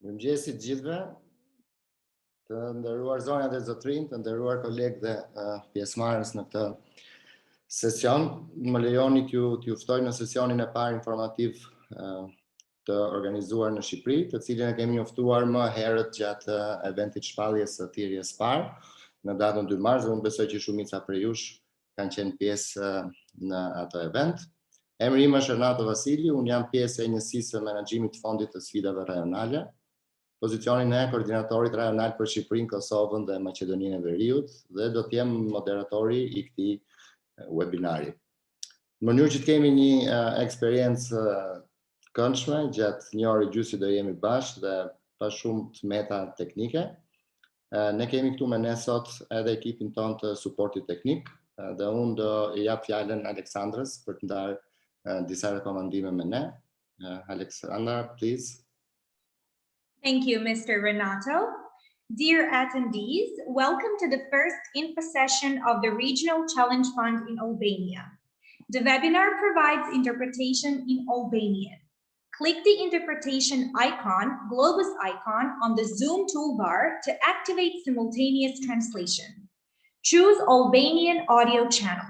Mirëmëngjes të gjithëve, të nderuar zonja dhe zotrinj, të nderuar kolegë dhe pjesëmarrës në këtë sesion. Më lejoni t'ju ftoj në sesionin e parë informativ të organizuar në Shqipëri, të cilin e kemi njoftuar më herët gjatë eventit shpalljes së thirrjes parë në datën 2 mars, dhe unë besoj që shumica prej jush kanë qenë pjesë në atë event. Emri im është 𝗪𝗲𝗵𝗶, unë jam pjesë e njësisë së menaxhimit të fondit të sfidave rajonale, pozicionin e koordinatorit rajonal për Shqipërinë, Kosovën dhe Maqedoninë e Veriut, dhe do të jem moderatori i këtij webinari. Në mënyrë që të kemi një eksperiencë të këndshme gjatë një orë gjysmë do jemi bashkë dhe pa shumë të meta teknike. Ne kemi këtu me ne sot edhe ekipin ton të suportit teknik, dhe unë do i jap fjalën Aleksandrës për të ndarë disa rekomandime me ne. Alexandra, please. Thank you, Mr. Renato. Dear attendees, welcome to the first info session of the Regional Challenge Fund in Albania. The webinar provides interpretation in Albanian. Click the interpretation icon, globus icon, on the Zoom toolbar to activate simultaneous translation. Choose Albanian audio channel.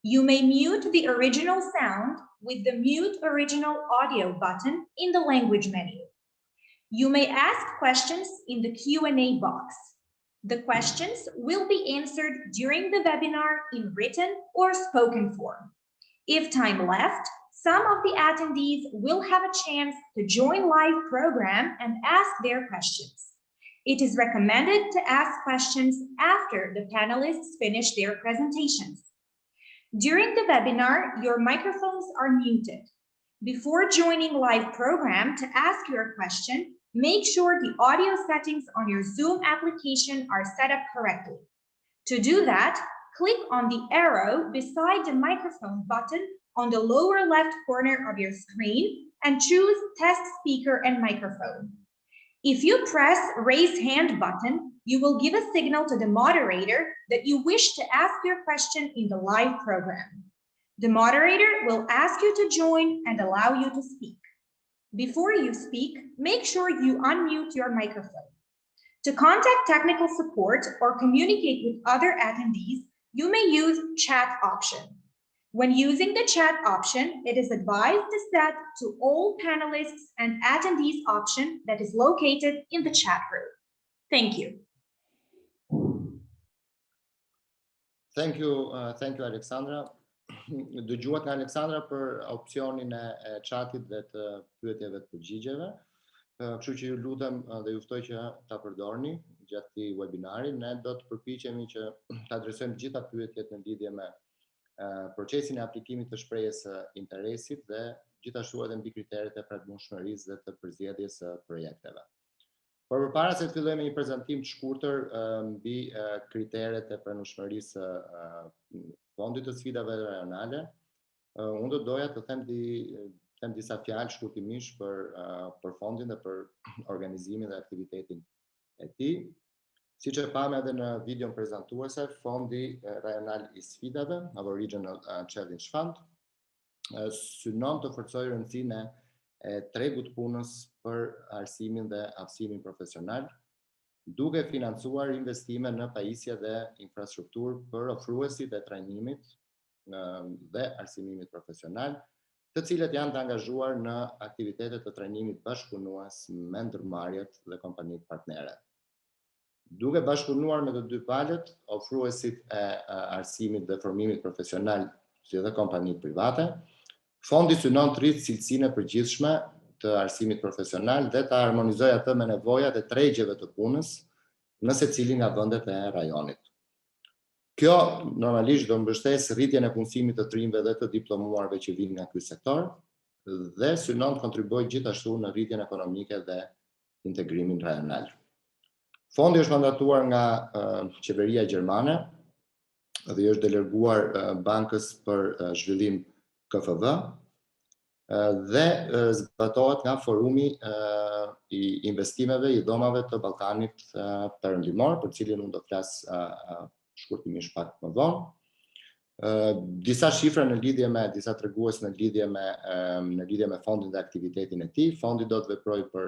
You may mute the original sound with the Mute Original Audio button in the language menu. You may ask questions in the Q&A box. The questions will be answered during the webinar in written or spoken form. If time left, some of the attendees will have a chance to join live program and ask their questions. It is recommended to ask questions after the panelists finish their presentations. During the webinar, your microphones are muted. Before joining live program to ask your question, make sure the audio settings on your Zoom application are set up correctly. To do that, click on the arrow beside the microphone button on the lower left corner of your screen and choose Test Speaker and Microphone. If you press Raise Hand button, you will give a signal to the moderator that you wish to ask your question in the live program. The moderator will ask you to join and allow you to speak. Before you speak, make sure you unmute your microphone. To contact technical support or communicate with other attendees, you may use chat option. When using the chat option, it is advised to set to all panelists and attendees option that is located in the chat room. Thank you. Thank you, Alexandra. Dëgjuat nga Aleksandra për opsionin e chatit dhe të pyetjeve të përgjigjeve. Kështu që ju lutem dhe ju ftoj që ta përdorni gjatë këtij webinari. Ne do të përpiqemi që të adresojmë të gjitha pyetjet në lidhje me procesin e aplikimit të shprehjes së interesit dhe gjithashtu edhe mbi kriteret e pranueshmërisë dhe të përzgjedhjes së projekteve. Por përpara se të fillojmë me një prezantim të shkurtër mbi kriteret e pranueshmërisë së fondit të sfidave rajonale, unë do doja të them disa fjalë shkurtimisht për fondin dhe për organizimin dhe aktivitetin e tij. Siç e pam edhe në videon prezantuese, Fondi Rajonal i Sfidave, apo Regional Challenge Fund, synon të forcojë rëndësinë e tregut punës për arsimin dhe aftësimin profesional, duke financuar investime në pajisje dhe infrastrukturë për ofruesit e trajnimit dhe arsimimit profesional, të cilët janë të angazhuar në aktivitete të trajnimit bashkëpunues me ndërmarrjet dhe kompanitë partnere. Duke bashkëpunuar me të dy palët, ofruesit e arsimit dhe formimit profesional si dhe kompanitë private, fondi synon të rritë cilësinë e përgjithshme të arsimit profesional dhe të harmonizojë atë me nevojat e tregjeve të punës në secilin nga vendet e rajonit. Kjo normalisht do mbështes rritjen e punësimit të trimëve dhe të diplomuarve që vinë nga ky sektor dhe synon të kontribuojë gjithashtu në rritjen ekonomike dhe integrimin rajonal. Fondi është mandatuar nga qeveria gjermane dhe është deleguar Bankës për Zhvillim 𝗥𝗲𝗵𝗶 dhe zbatohet nga Forumi i investimeve i dhomave të Ballkanit Perëndimor, për cilin unë do flas shkurtimisht pak më vonë. Disa shifra në lidhje me disa tregues në lidhje me fondin dhe aktivitetin e tij. Fondi do të veprojë për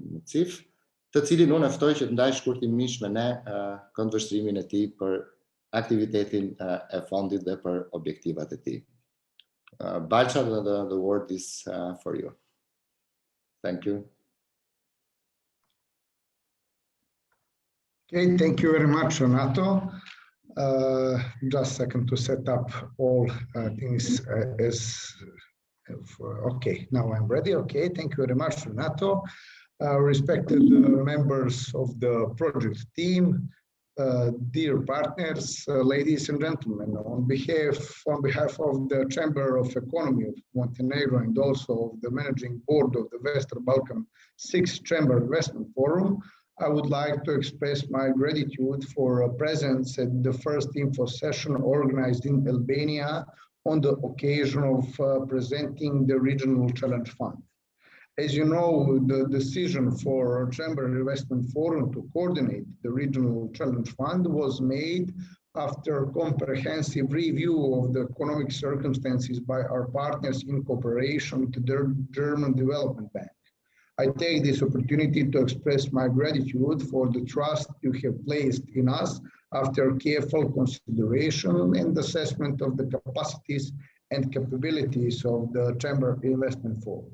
në CIF, të cilin unë ftoj që të ndaj shkurtimisht me ne këndvështrimin e tij për aktivitetin e fondit dhe për objektivat e tij. Balcha, the word is for you. Thank you. Okay, thank you very much, Renato. Just a second to set up all things okay, now I'm ready. Okay, thank you very much, Renato. Respected members of the project team, dear partners, ladies and gentlemen, on behalf of the Chamber of Economy of Montenegro and also of the Managing Board of the Western Balkan Sixth Chamber Investment Forum, I would like to express my gratitude for presence at the first info session organized in Albania on the occasion of presenting the Regional Challenge Fund. As you know, the decision for Chamber Investment Forum to coordinate the Regional Challenge Fund was made after comprehensive review of the economic circumstances by our partners in cooperation with the German Development Bank. I take this opportunity to express my gratitude for the trust you have placed in us after careful consideration and assessment of the capacities and capabilities of the Chamber Investment Forum.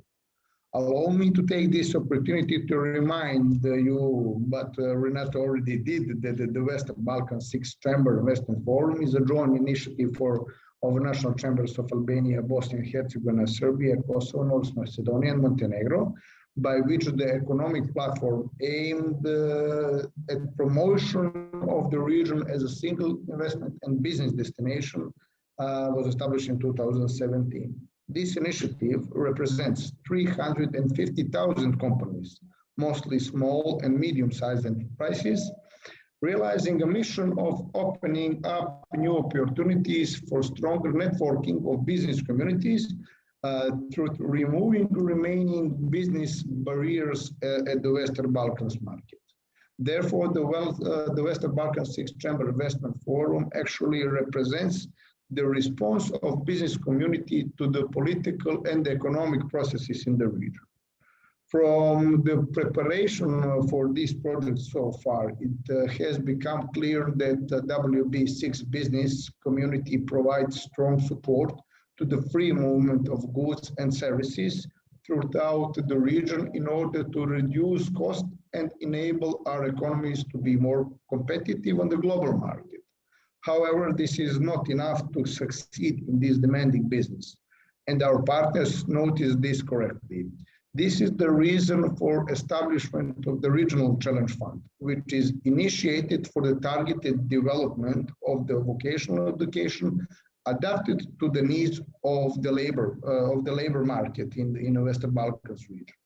Allow me to take this opportunity to remind you, but Renato already did, that the Western Balkan Sixth Chamber Investment Forum is a joint initiative of national chambers of Albania, Bosnia and Herzegovina, Serbia, Kosovo, North Macedonia, and Montenegro, by which the economic platform aimed at promotion of the region as a single investment and business destination was established in 2017. This initiative represents 350,000 companies, mostly small and medium-sized enterprises, realizing a mission of opening up new opportunities for stronger networking of business communities through removing remaining business barriers at the Western Balkans market. Therefore, the Western Balkans Sixth Chamber Investment Forum actually represents the response of business community to the political and economic processes in the region. From the preparation for this project so far, it has become clear that the WB6 business community provides strong support to the free movement of goods and services throughout the region in order to reduce costs and enable our economies to be more competitive on the global market. However, this is not enough to succeed in this demanding business, and our partners notice this correctly. This is the reason for establishment of the Regional Challenge Fund, which is initiated for the targeted development of the vocational education adapted to the needs of the labor market in the Western Balkans region.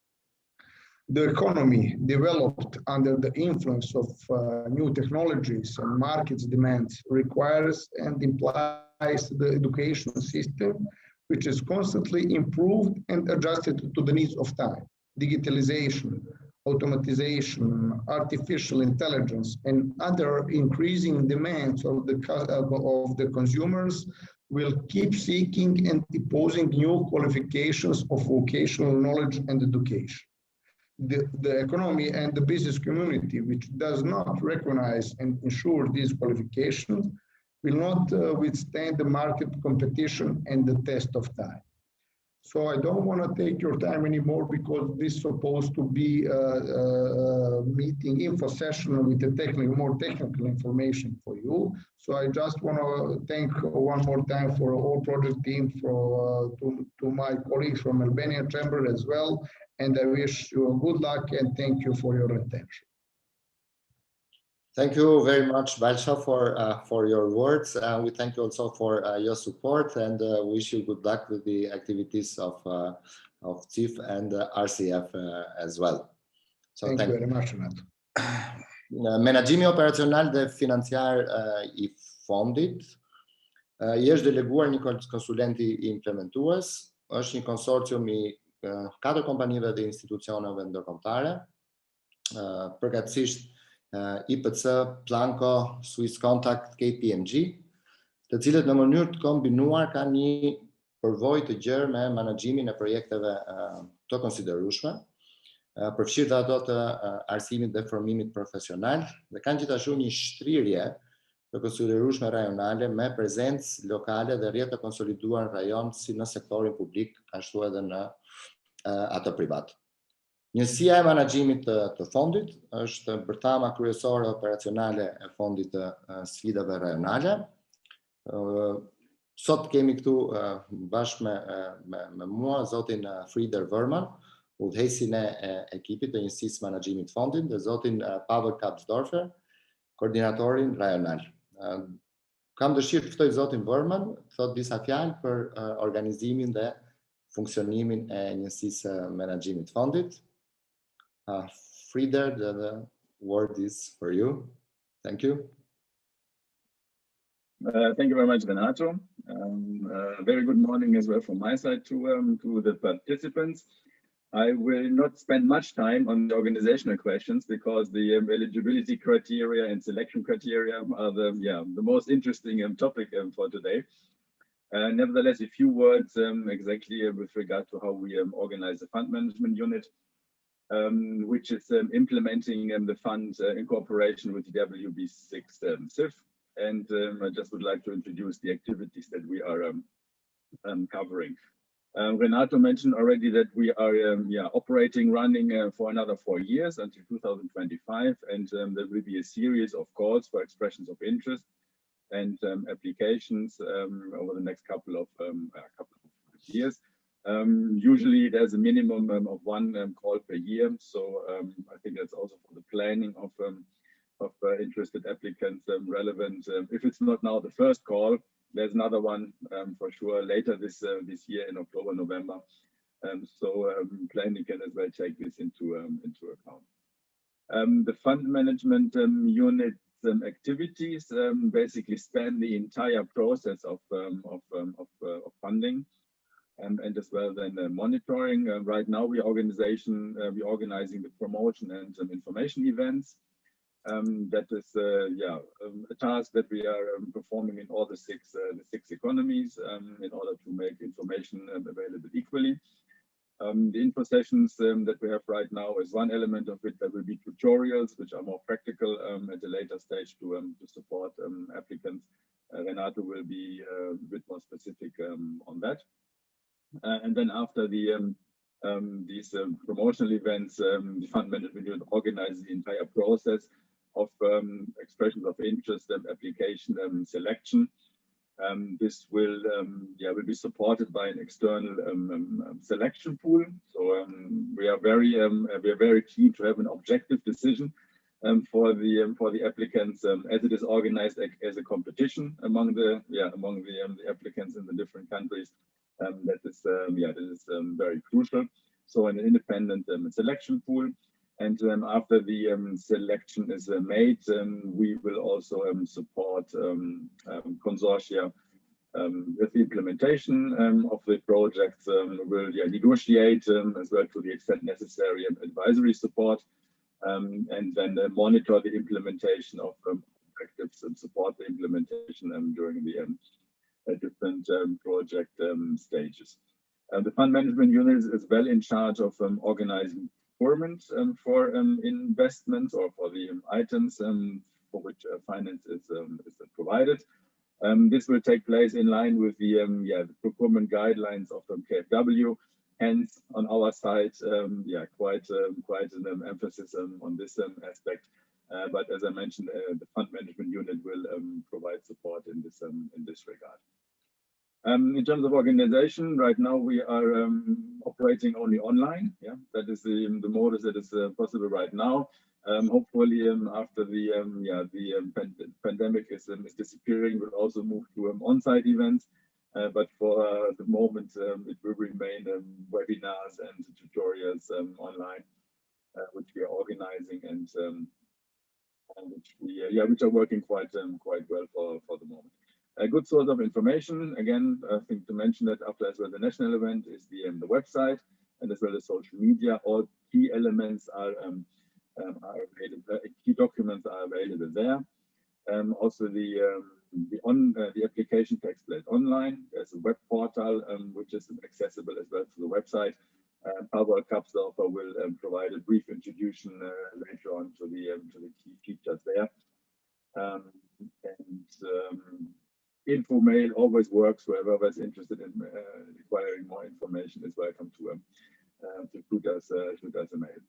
The economy developed under the influence of new technologies and markets demands requires and implies the education system, which is constantly improved and adjusted to the needs of time. Digitalization, automatization, artificial intelligence, and other increasing demands of the consumers will keep seeking and imposing new qualifications of vocational knowledge and education. The economy and the business community, which does not recognize and ensure these qualifications, will not withstand the market competition and the test of time. So I don't want to take your time anymore because this is supposed to be a meeting info session with the more technical information for you. So I just want to thank one more time for all project team, to my colleagues from Albanian Chamber as well. And I wish you good luck and thank you for your attention. Thank you very much, 𝗪𝗪, for your words. We thank you also for your support and wish you good luck with the activities of CIF and RCF as well. So thank you very much, Renato. Menaxhimi operacional dhe financiar I fondit I është deleguar një konsulenti implementues, është një konsorcium I 4 kompanive dhe institucioneve ndërkombëtare, përkatësisht 𝗵𝗪𝗶 Swiss Contact KPMG, të cilët në mënyrë të kombinuar kanë një përvojë të gjerë me menaxhimin e projekteve të konsiderueshme, përfshirë dhe ato të arsimit dhe formimit profesional, dhe kanë gjithashtu një shtrirje të konsiderueshme rajonale me prezencë lokale dhe rrjet të konsoliduar në rajon si në sektorin publik, ashtu edhe në atë privat. Njësia e menaxhimit të fondit është bërthama kryesore operacionale e fondit të sfidave rajonale. Sot kemi këtu bashkë me mua zotin Frieder Vërman, udhëheqësin e ekipit të njësisë menaxhimit fondit, dhe zotin 𝗵𝗪𝗀𝗶, koordinatorin rajonal. Kam dëshirë të ftoj zotin Vërman, thot disa fjalë për organizimin dhe funksionimin e njësisë menaxhimit fondit. Frieder, the word is for you. Thank you. Thank you very much, Renato. Very good morning as well from my side to the participants. I will not spend much time on the organizational questions because the eligibility criteria and selection criteria are the most interesting topic for today. Nevertheless, a few words exactly with regard to how we organize the fund management unit, which is implementing the fund in cooperation with the 𝗵𝗵𝗔𝗵 CIF. And I just would like to introduce the activities that we are covering. Renato mentioned already that we are running for another 4 years until 2025, and there will be a series of calls for expressions of interest and applications over the next couple of years. Usually there's a minimum of 1 call per year, so I think that's also for the planning of interested applicants relevant. If it's not now the first call, there's another one for sure later this year in October, November. So planning can as well take this into account. The fund management unit activities basically span the entire process of funding. And as well then monitoring. Right now we're organizing the promotion and information events. That is a task that we are performing in all the six economies in order to make information available equally. The info sessions that we have right now is one element of it. There will be tutorials which are more practical at a later stage to support applicants. Renato will be a bit more specific on that. And then after these promotional events, the fund management unit organizes the entire process of expressions of interest and application selection. This will be supported by an external selection pool. So we are very keen to have an objective decision for the applicants, as it is organized as a competition among the applicants in the different countries. That is very crucial. So an independent selection pool. And after the selection is made, we will also support consortia with the implementation of the projects. We'll negotiate as well to the extent necessary advisory support, and then monitor the implementation of objectives and support the implementation during the different project stages. The fund management unit is well in charge of organizing procurement for investments or for the items for which finance is provided. This will take place in line with the procurement guidelines of KfW. Hence, on our side, quite an emphasis on this aspect. But as I mentioned, the fund management unit will provide support in this regard. In terms of organization, right now we are operating only online. Yeah, that is the modus that is possible right now. Hopefully, after the pandemic is disappearing, we'll also move to on-site events. But for the moment, it will remain webinars and tutorials online, which we are organizing and which are working quite well for the moment. A good source of information, again, I think to mention that after as well the national event is the website, and as well as social media. All key elements are available, key documents are available there. Also the application takes place online. There's a web portal which is accessible as well to the website. 𝗵𝗲𝗏 will provide a brief introduction later on to the key features there. Info mail always works. Whoever is interested in acquiring more information is welcome to shoot us a mail.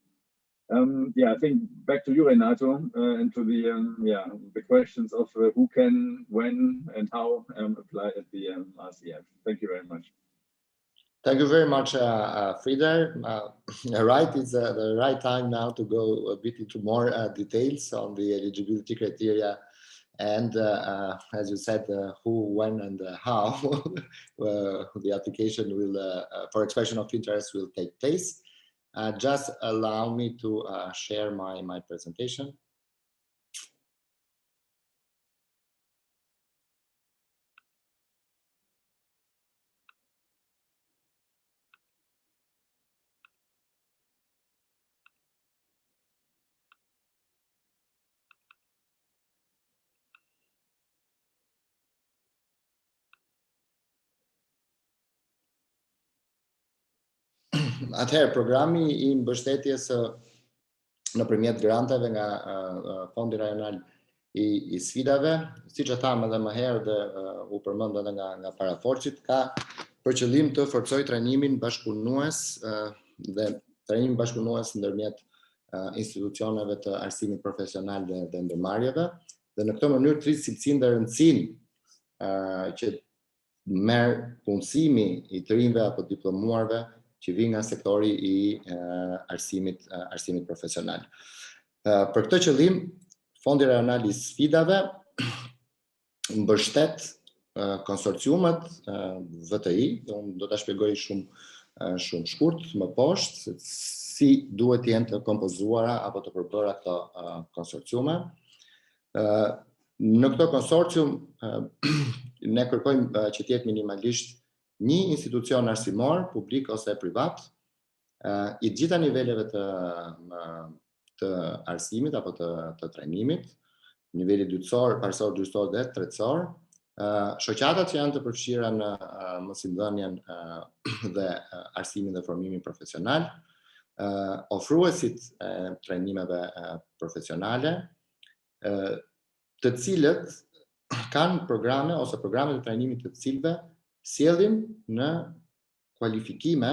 I think back to you, Renato, and to the questions of who can, when, and how apply at the RCF. Thank you very much. Thank you very much, Frieder. Right, it's the right time now to go a bit into more details on the eligibility criteria. And as you said, who, when, and how the application will, for expression of interest will take place. Just allow me to share my presentation. Atëherë, programi I mbështetjes nëpërmjet granteve nga Fondi Rajonal I Sfidave, siç e thamë edhe më herë dhe u përmend edhe nga paraforcit, ka për qëllim të forcojë trajnimin bashkëpunues dhe trajnimin bashkëpunues ndërmjet institucioneve të arsimit profesional dhe ndërmarrjeve, dhe në këtë mënyrë të rritë cilësinë dhe rëndësinë që merr punësimi I të rinjve apo diplomuarve që vinë nga sektori I arsimit profesional. Për këtë qëllim, Fondi Rajonal I Sfidave mbështet konsorciumet VTI, do ta shpjegoj shumë shkurt më poshtë si duhet të jenë të kompozuara apo të përbëra këto konsorciume. Në këto konsorcium ne kërkojmë që të jetë minimalisht një institucion arsimor, publik ose privat, I gjitha niveleve të arsimit apo të trajnimit, niveli dytësor, parësor, gjyqësor dhe tretësor, shoqatat që janë të përfshira në mësimdhënien dhe arsimin dhe formimin profesional, ofruesit trajnimeve profesionale, të cilët kanë programe ose programe të trajnimit të cilëve sjellin në kualifikime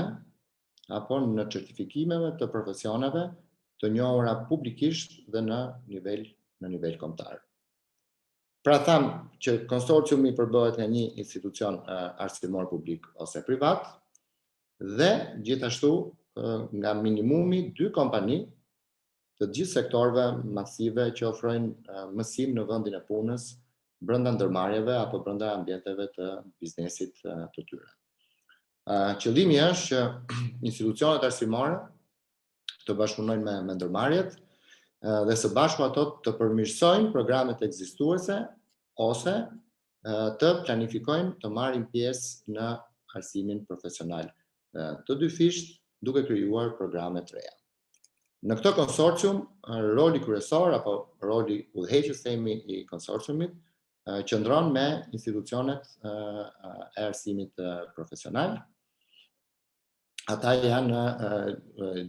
apo në certifikimeve të profesioneve të njohura publikisht dhe në nivel kombëtar. Pra tham që konsorciumi përbëhet nga një institucion arsimor publik ose privat dhe gjithashtu nga minimumi 2 kompani të gjithë sektorëve masive që ofrojnë mësim në vendin e punës brenda ndërmarrjeve apo brenda ambienteve të biznesit të tyre. Qëllimi është që institucionet arsimore të bashkëpunojnë me ndërmarrjet dhe së bashku ato të përmirësojnë programet ekzistuese ose të planifikojnë të marrin pjesë në arsimin profesional të dyfisht duke krijuar programe të reja. Në këtë konsorcium, roli kryesor apo roli udhëheqës themi i konsorciumit qëndron me institucionet e arsimit profesional. Ata janë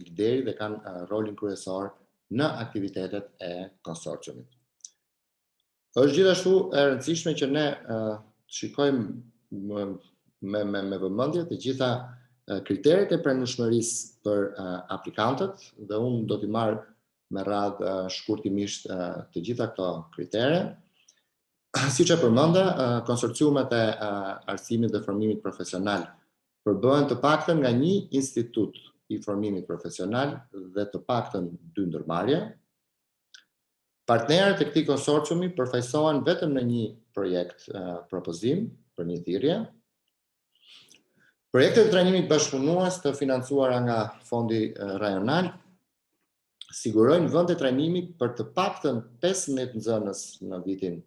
lideri dhe kanë rolin kryesor në aktivitetet e konsorciumit. Është gjithashtu e rëndësishme që ne shikojmë me vëmendje të gjitha kriteret e pranueshmërisë për aplikantët dhe unë do t'i marr me radhë shkurtimisht të gjitha këto kritere. Siç e përmenda, konsorciumet e arsimit dhe formimit profesional përbëhen të paktën nga një institut i formimit profesional dhe të paktën 2 ndërmarrje. Partnerët e këtij konsorciumi përfaqësohen vetëm në një projekt propozim për një thirrje. Projektet e trajnimit bashkëpunues të financuara nga Fondi Rajonal sigurojnë vende trajnimi për të paktën 15 nxënës në vitin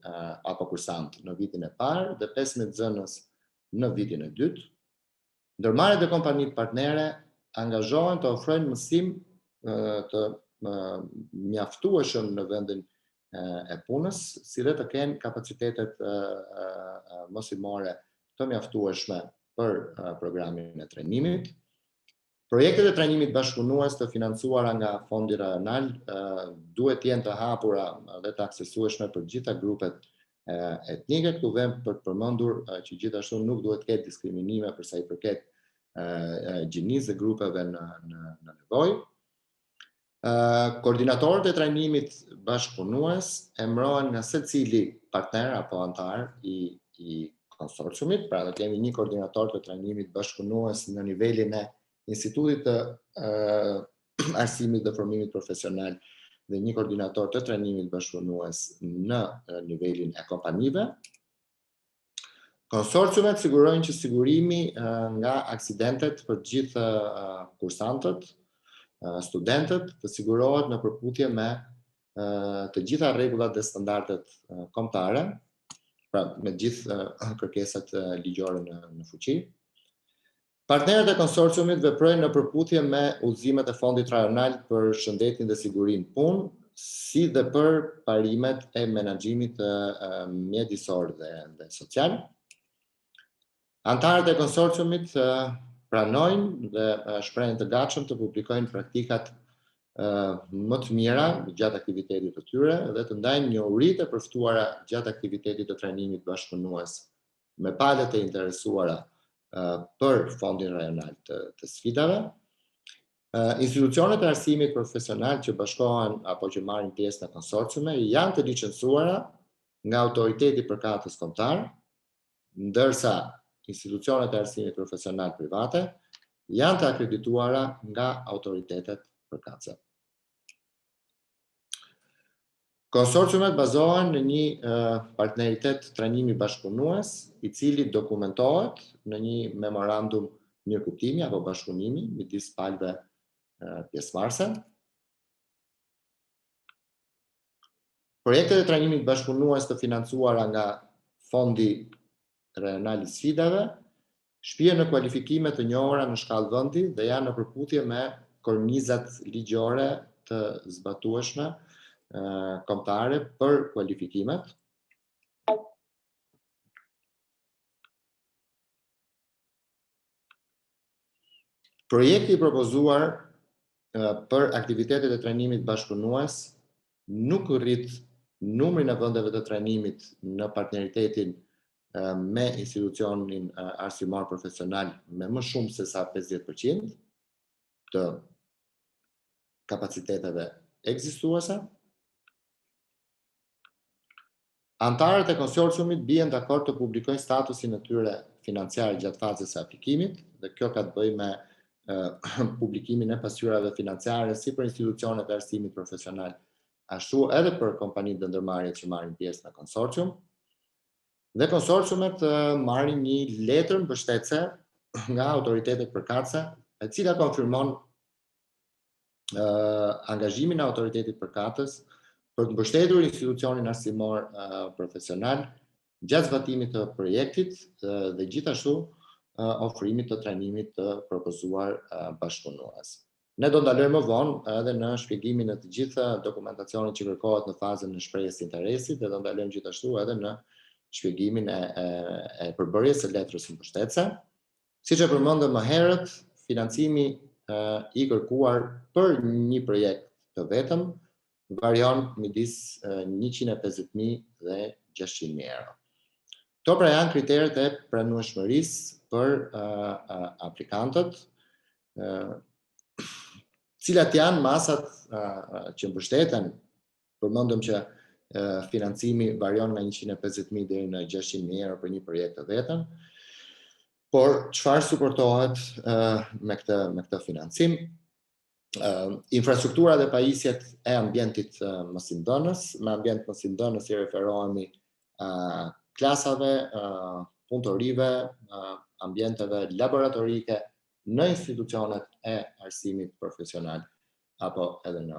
apo kursant në vitin e parë dhe 15 nxënës në vitin e dytë. Ndërmarrjet e kompanitë partnere angazhohen të ofrojnë mësim të mjaftueshëm në vendin e punës, si dhe të kenë kapacitetet mosimore të mjaftueshme për programin e trajnimit. Projektet e trajnimit bashkëpunues të financuara nga Fondi Rajonal duhet të jenë të hapura dhe të aksesueshme për gjitha grupet etnike. Këtu vem për të përmendur që gjithashtu nuk duhet të ketë diskriminime për sa i përket gjinisë dhe grupeve në nevojë. Koordinatorët e trajnimit bashkëpunues emërohen nga secili partner apo antar i konsorciumit, pra do kemi një koordinator të trajnimit bashkëpunues në nivelin e institutit të arsimit dhe formimit profesional dhe një koordinator të trajnimit bashkëpunues në nivelin e kompanive. Konsorciumet sigurojnë që sigurimi nga aksidentet për gjithë kursantët, studentët të sigurohet në përputhje me të gjitha rregullat dhe standardet kombëtare, pra me gjithë kërkesat ligjore në fuqi. Partnerët e konsorciumit veprojnë në përputhje me udhëzimet e Fondit Rajonal për shëndetin dhe sigurinë punë, si dhe për parimet e menaxhimit mjedisor dhe social. Antarët e konsorciumit pranojnë dhe shprehen të gatshëm të publikojnë praktikat më të mira gjatë aktivitetit të tyre dhe të ndajnë njohuritë e përftuara gjatë aktivitetit të trajnimit bashkëpunues me palët e interesuara për Fondin Rajonal të sfidave. Institucionet e arsimit profesional që bashkohen apo që marrin pjesë në konsorciume janë të licencuara nga autoriteti përkatës kombëtar, ndërsa institucionet e arsimit profesional private janë të akredituara nga autoritetet përkatëse. Konsorciumet bazohen në një partneritet trajnimi bashkëpunues, i cili dokumentohet në një memorandum mirëkuptimi apo bashkëpunimi midis palëve pjesëmarrëse. Projektet e trajnimit bashkëpunues të financuara nga Fondi Rajonal i sfidave shpihen në kualifikime të njohura në shkallë vendi dhe janë në përputhje me kornizat ligjore të zbatueshme kombëtare për kualifikimet. Projekti i propozuar për aktivitetet e trajnimit bashkëpunues nuk rrit numrin e vendeve të trajnimit në partneritetin me institucionin arsimor profesional me më shumë se sa 50% të kapaciteteve ekzistuese. Antarët e konsorciumit bien dakord të publikojnë statusin e tyre financiar gjatë fazës së aplikimit, dhe kjo ka të bëjë me publikimin e pasqyrave financiare si për institucionet e arsimit profesional, ashtu edhe për kompanitë dhe ndërmarrjet që marrin pjesë në konsorcium. Dhe konsorciumet marrin një letër mbështetëse nga autoritetet përkatëse, e cila konfirmon angazhimin e autoritetit përkatës për të mbështetur institucionin arsimor profesional gjatë zbatimit të projektit dhe gjithashtu ofrimit të trajnimit të propozuar bashkëpunues. Ne do ndalojmë më vonë edhe në shpjegimin e të gjitha dokumentacionit që kërkohet në fazën e shprehjes së interesit, dhe do ndalojmë gjithashtu edhe në shpjegimin e përbërjes së letrës mbështetëse. Siç e përmendëm më herët, financimi i kërkuar për një projekt të vetëm varion midis 150.000 dhe 600.000 euro. Këto pra janë kriteret e pranueshmërisë për aplikantët, cilat janë masat që mbështeten. Përmendëm që financimi varion nga 150.000 deri në 600.000 euro për një projekt të vetëm. Por çfarë suportohet me këtë financim? Infrastruktura dhe pajisjet e ambientit mësimdhënës. Me ambient mësimdhënës i referohemi klasave, punëtorive, ambienteve laboratorike në institucionet e arsimit profesional apo edhe në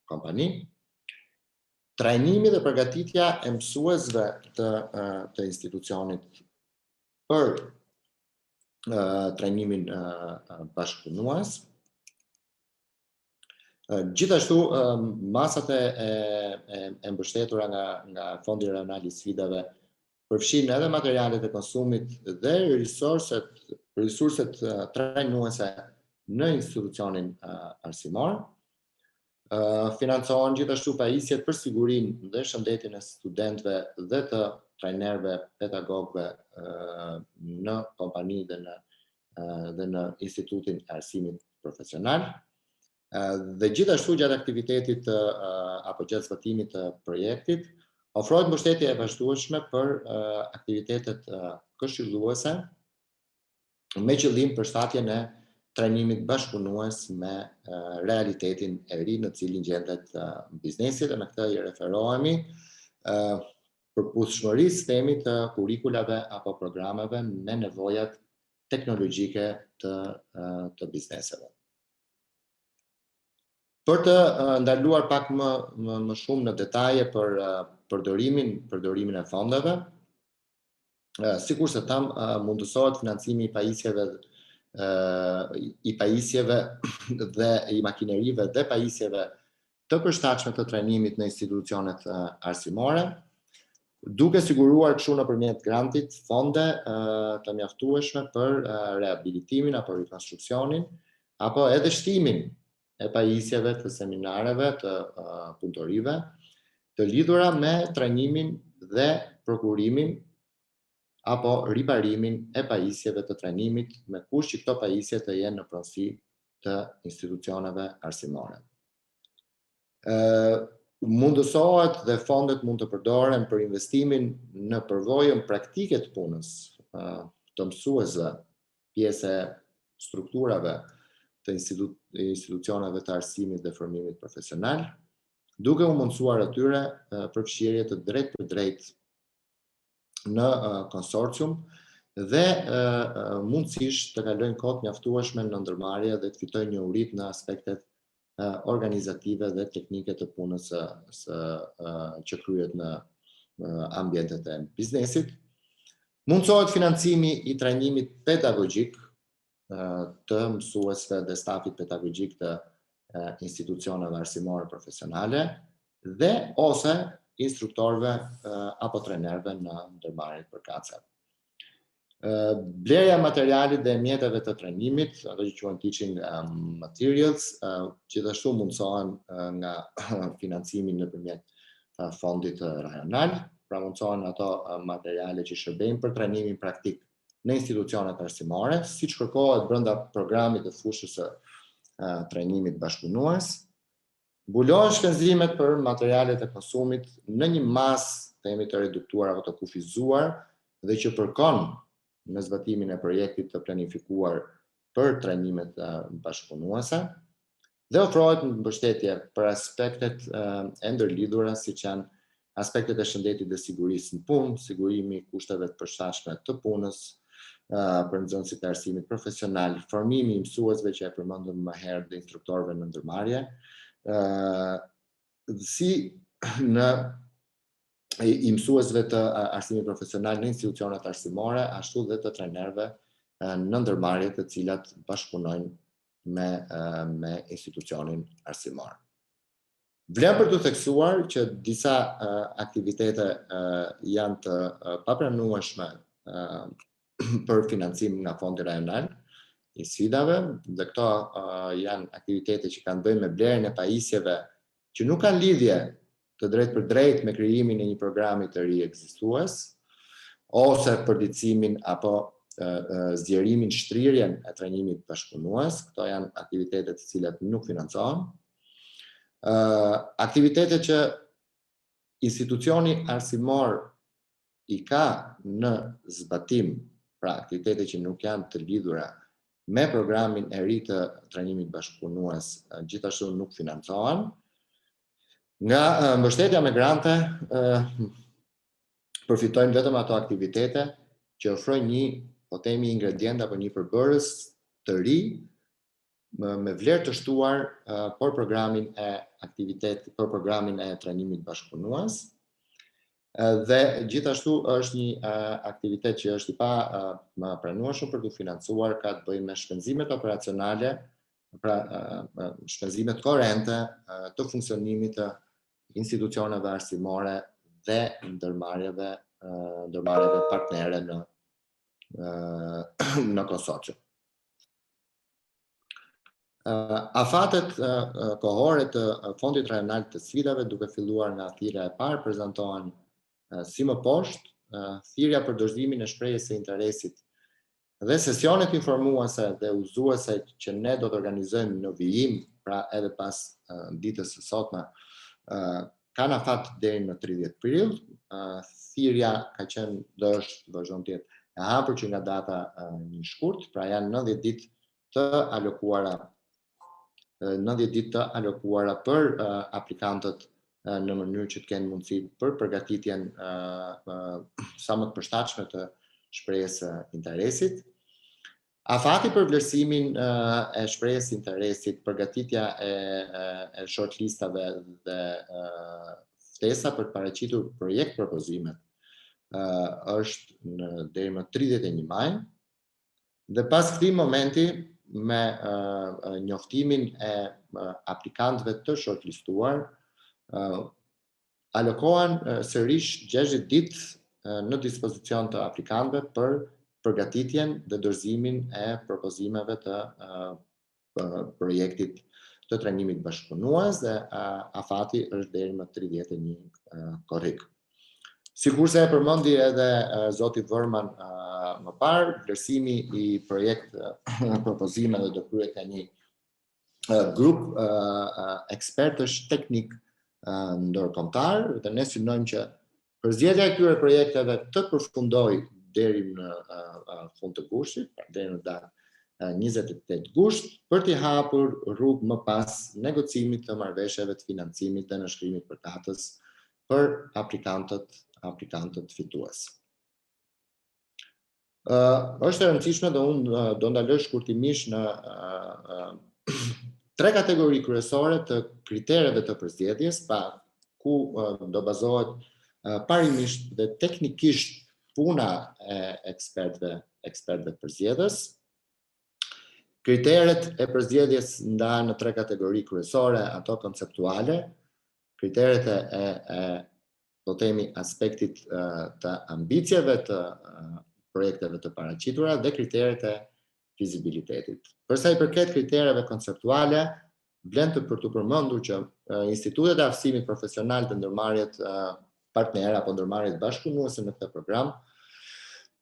kompani. Trajnimi dhe përgatitja e mësuesve të institucionit për trajnimin bashkëpunues. Gjithashtu, masat e mbështetura nga Fondi Rajonal i Sfidave përfshin edhe materialet e konsumit dhe resurset trajnuese në institucionin arsimor. Financohen gjithashtu pajisjet për sigurinë dhe shëndetin e studentëve dhe të trajnerëve, pedagogëve në kompani dhe në institutin e arsimit profesional. Dhe gjithashtu gjatë aktivitetit apo gjatë zbatimit të projektit ofrohet mbështetje e vazhdueshme për aktivitetet këshilluese me qëllim përshtatjen e trajnimit bashkëpunues me realitetin e ri në cilin gjendet biznesi, dhe me këtë i referohemi përputhshmërisë themi të kurikulave apo programeve me nevojat teknologjike të bizneseve. Për të ndaluar pak më shumë në detaje për përdorimin e fondeve, sikur se tham, mundësohet financimi i pajisjeve dhe i makinerive dhe pajisjeve të përshtatshme të trajnimit në institucionet arsimore, duke siguruar kështu nëpërmjet grantit fonde të mjaftueshme për rehabilitimin apo rikonstruksionin apo edhe shtimin e pajisjeve të seminareve të punëtorive të lidhura me trajnimin dhe prokurimin apo riparimin e pajisjeve të trajnimit, me kusht që këto pajisje të jenë në pronësi të institucioneve arsimore. Mundësohet dhe fondet mund të përdoren për investimin në përvojën praktike të punës të mësuesve, pjesë e strukturave të institucioneve të arsimit dhe formimit profesional, duke u mundësuar atyre përfshirje të drejt për drejt në konsorcium dhe mundësisht të kalojnë kohë mjaftueshme në ndërmarrje dhe të fitojnë njohuri në aspektet organizative dhe teknike të punës që kryhet në ambientet e biznesit. Mundësohet financimi i trajnimit pedagogjik të mësuesve dhe stafit pedagogjik të institucioneve arsimore profesionale dhe ose instruktorëve apo trajnerëve në ndërmarrjet përkatëse. Blerja e materialit dhe mjeteve të trajnimit, ato që quhen teaching materials, gjithashtu mundësohen nga financimi nëpërmjet fondit rajonal, pra mundësohen ato materiale që shërbejnë për trajnimin praktik në institucionet arsimore, siç kërkohet brenda programit të fushës së trajnimit bashkëpunues. Mbulohen shpenzimet për materialet e konsumit në një masë themi të reduktuar apo të kufizuar dhe që përkon në zbatimin e projektit të planifikuar për trajnimet bashkëpunuese dhe ofrohet mbështetje për aspektet e ndërlidhura siç janë aspektet e shëndetit dhe sigurisë në punë, sigurimi i kushteve të përshtatshme të punës, për nxënësit e arsimit profesional, formimi i mësuesve që e përmendëm më herë dhe instruktorëve në ndërmarrje, si në i mësuesve të arsimit profesional në institucionet arsimore, ashtu dhe të trajnerëve në ndërmarrje të cilat bashkëpunojnë me institucionin arsimor. Vlen për të theksuar që disa aktivitete janë të papranueshme për financim nga fondi rajonal i sfidave, dhe këto janë aktivitete që kanë bëjnë me blerjen e pajisjeve që nuk kanë lidhje të drejt për drejt me krijimin e një programi të ri ekzistues, ose përditësimin apo zgjerimin, shtrirjen e trajnimit bashkëpunues. Këto janë aktivitete të cilat nuk financohen. Aktivitete që institucioni arsimor i ka në zbatim, pra aktivitete që nuk janë të lidhura me programin e ri të trajnimit bashkëpunues, gjithashtu nuk financohen. Nga mbështetja me grante përfitojnë vetëm ato aktivitete që ofrojnë një, po themi, ingredient apo një përbërës të ri me vlerë të shtuar për programin e trajnimit bashkëpunues. Dhe gjithashtu është një aktivitet që është i pranueshëm për të financuar, ka të bëjë me shpenzimet operacionale, pra shpenzimet korrente të funksionimit të institucioneve arsimore dhe ndërmarrjeve partnere në konsorcium. Afatet kohore të Fondit Rajonal të Sfidave, duke filluar nga thirrja e parë, prezantohen si më poshtë. Thirrja për dorëzimin e shprehjes së interesit dhe sesionet informuese dhe udhëzuese që ne do të organizojmë në vijim, pra edhe pas ditës së sotme, kanë afat deri në 30 prill. Thirrja ka qenë, do është vazhdon të jetë e hapur që nga data 1 shkurt, pra janë 90 ditë të alokuara për aplikantët në mënyrë që të kenë mundësi për përgatitjen sa më të përshtatshme të shprehjes së interesit. Afati për vlerësimin e shprehjes së interesit, përgatitja e shortlistave dhe ftesa për të paraqitur projekt propozimet është deri më 31 maj. Dhe pas këtij momenti, me njoftimin e aplikantëve të shortlistuar, alokohen sërish 60 ditë në dispozicion të aplikantëve për përgatitjen dhe dorëzimin e propozimeve të projektit të trajnimit bashkëpunues, dhe afati është deri më 31 korrik. Sikurse e përmendi edhe zoti Vërman më parë, vlerësimi i projekt propozimeve do kryhet nga një grup ekspertësh teknik ndërkombëtar, dhe ne synojmë që përzgjedhja e këtyre projekteve të përfundojë deri në fund të gushtit, deri në datën 28 gusht, për t'i hapur rrugë më pas negocimit të marrëveshjeve të financimit dhe nënshkrimit përkatës për aplikantët fitues. Është e rëndësishme dhe unë do ndaloj shkurtimisht në 3 kategori kryesore të kritereve të përzgjedhjes, ku do bazohet parimisht dhe teknikisht puna e ekspertëve përzgjedhës. Kriteret e përzgjedhjes ndahen në 3 kategori kryesore, ato konceptuale, kriteret do themi aspektit të ambicjeve të projekteve të paraqitura dhe kriteret e fizibilitetit. Përsa i përket kritereve konceptuale, vlen për të përmendur që institutet e aftësimit profesional të ndërmarrjet partnere apo ndërmarrjet bashkëpunuese në këtë program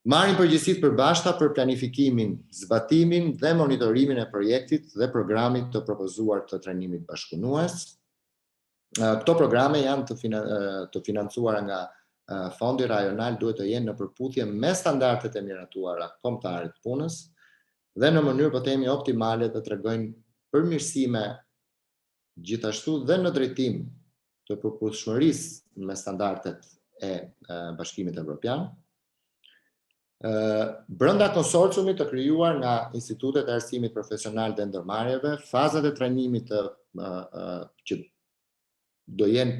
marrin përgjegjësitë përbashkëta për planifikimin, zbatimin dhe monitorimin e projektit dhe programit të propozuar të trajnimit bashkëpunues. Këto programe janë të financuara nga fondi rajonal duhet të jenë në përputhje me standardet e miratuara kombëtare të punës dhe në mënyrë po themi optimale të tregojnë përmirësime gjithashtu dhe në drejtim të përputhshmërisë me standardet e Bashkimit Evropian. Brenda konsorciumit të krijuar nga Institutet e Arsimit Profesional dhe Ndërmarrjeve, fazat e trajnimit që do jenë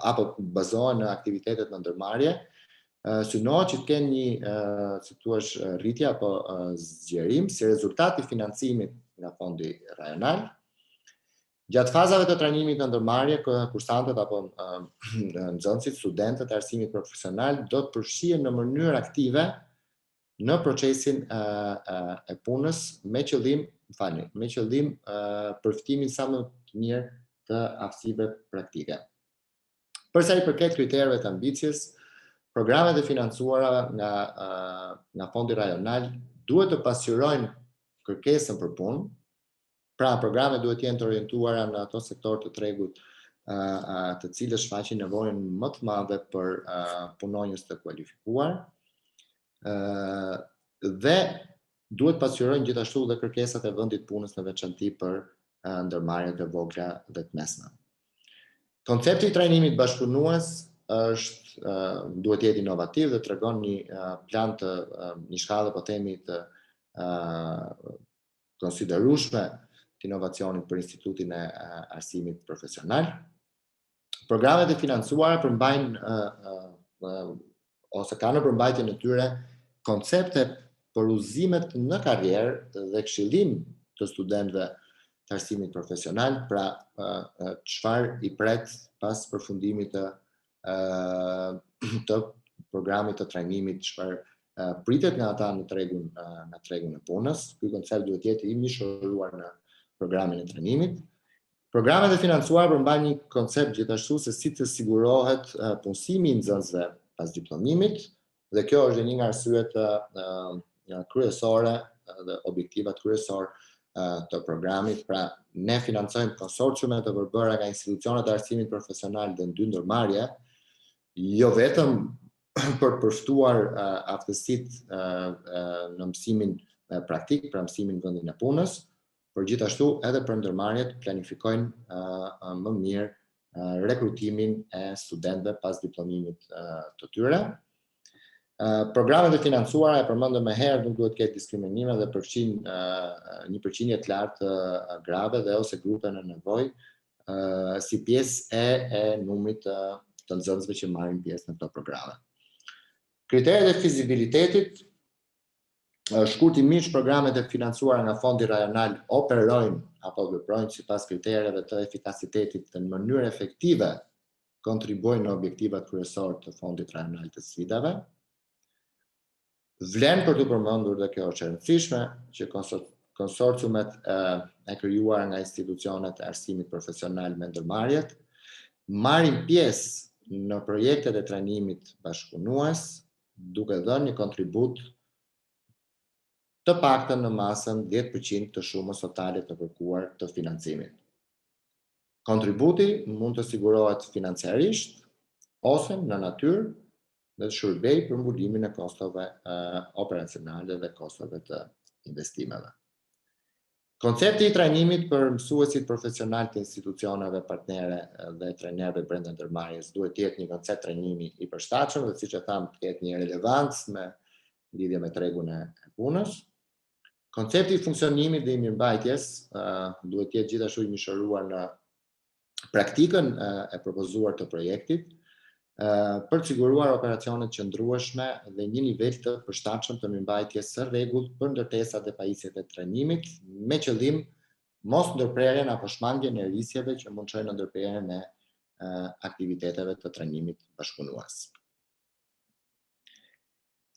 apo bazohen në aktivitetet në ndërmarrje, synohet që të kenë një, si thua, rritje apo zgjerim si rezultat i financimit nga fondi rajonal. Gjatë fazave të trajnimit në ndërmarrje, kursantët apo nxënësit, studentët e arsimit profesional do të përfshihen në mënyrë aktive në procesin e punës me qëllim përfitimin sa më të mirë të aftësive praktike. Përsa i përket kriterëve të ambicjes, programet e financuara nga fondi rajonal duhet të pasqyrojnë kërkesën për punë. Pra, programet duhet të jenë të orientuara në ato sektor të tregut të cilët shfaqin nevojën më të madhe për punonjës të kualifikuar dhe duhet pasqyrojnë gjithashtu dhe kërkesat e vendit punës në veçanti për ndërmarrjet e vogla dhe të mesme. Koncepti i trajnimit bashkëpunues duhet të jetë inovativ dhe tregon një plan të një shkallë po themi të konsiderueshme të inovacionit për Institutin e Arsimit Profesional. Programet e financuara përmbajnë ose kanë në përmbajtjen e tyre koncepte për udhëzimet në karrierë dhe këshillim të studentëve të arsimit profesional, pra çfarë i pret pas përfundimit të programit të trajnimit, çfarë pritet nga ata në tregun e punës. Ky koncept duhet të jetë i mishëruar në programin e trajnimit. Programet e financuara përmbajnë një koncept gjithashtu se si të sigurohet punësimi i nxënësve pas diplomimit, dhe kjo është një nga arsyet kryesore dhe objektivat kryesor të programit. Pra, ne financojmë konsorciume të përbëra nga institucionet e arsimit profesional dhe në dy ndërmarrje, jo vetëm për të përftuar aftësitë në mësimin praktik, pra mësimin në vendin e punës, por gjithashtu edhe për ndërmarrjet planifikojnë më mirë rekrutimin e studentëve pas diplomimit të tyre. Programet e financuara, e përmendëm më herë, nuk duhet të ketë diskriminime dhe përfshin një përqindje të lartë të grave dhe ose grupe në nevojë si pjesë e numrit të nxënësve që marrin pjesë në këto programe. Kriteret e fizibilitetit, shkurtimisht programet e financuara nga fondi rajonal operojnë apo veprojnë sipas kritereve të efikasitetit dhe në mënyrë efektive kontribuojnë në objektivat kryesorë të fondit rajonal të sfidave. Vlen për të përmendur dhe kjo është e rëndësishme që konsorciumet e krijuara nga institucionet e arsimit profesional me ndërmarrjet marrin pjesë në projektet e trajnimit bashkëpunues, duke dhënë një kontribut të paktën në masën 10% të shumës totale të kërkuar të financimit. Kontributi mund të sigurohet financiarisht ose në natyrë dhe të shërbej për mbulimin e kostove operacionale dhe kostove të investimeve. Koncepti i trajnimit për mësuesit profesional të institucioneve partnere dhe trajnerëve brenda ndërmarrjes duhet të jetë një koncept trajnimi i përshtatshëm dhe siç e tham të ketë një relevancë me lidhje me tregun e punës. Koncepti i funksionimit dhe i mirëmbajtjes duhet të jetë gjithashtu i mishëruar në praktikën e propozuar të projektit, për të siguruar operacionet qëndrueshme dhe një nivel të përshtatshëm të mirëmbajtjes së rregullt për ndërtesat dhe pajisjet e trajnimit, me qëllim mos ndërprerjen apo shmangjen e risjeve që mund çojnë në ndërprerjen e aktiviteteve të trajnimit bashkëpunues.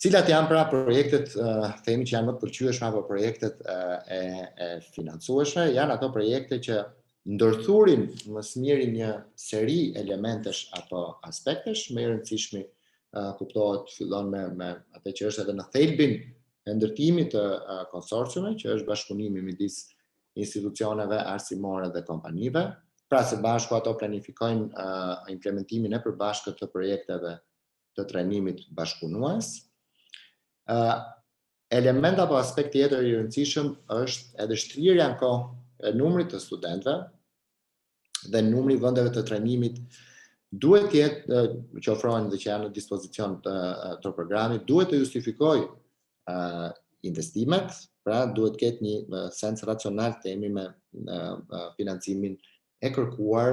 Cilat janë pra projektet, themi që janë më të pëlqyeshme apo projektet e financueshme, janë ato projekte që ndërthurin më së miri një seri elementesh apo aspektesh, më i rëndësishmi kuptohet fillon me atë që është edhe në thelbin e ndërtimit të konsorciume, që është bashkëpunimi midis institucioneve arsimore dhe kompanive, Pra së bashku ato planifikojnë implementimin e përbashkët të projekteve të trajnimit bashkëpunues. Element apo aspekt tjetër i rëndësishëm është edhe shtrirja në kohë e numrit të studentëve dhe numri vendeve të trajnimit duhet të jetë që ofrohen dhe që janë në dispozicion të programit, duhet të justifikojë investimet, pra duhet të ketë një sens racional temi me financimin e kërkuar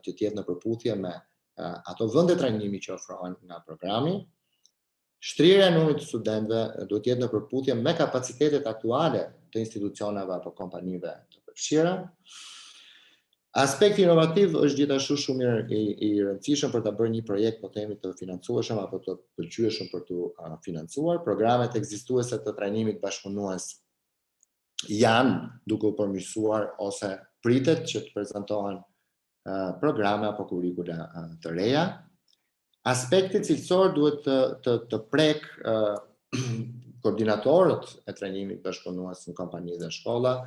që të jetë në përputhje me ato vende trajnimi që ofrohen nga programi. Shtrirja e numrit të studentëve duhet të jetë në përputhje me kapacitetet aktuale të institucioneve apo kompanive të përfshira. Aspekti inovativ është gjithashtu shumë i rëndësishëm për të bërë një projekt po themi të financueshëm apo të pëlqyeshëm për të financuar. Programet ekzistuese të trajnimit bashkëpunues janë duke u përmirësuar ose pritet që të prezantohen programe apo kurrikula të reja. Aspekti cilësor duhet të prek koordinatorët e trajnimit bashkëpunues në kompani dhe shkolla.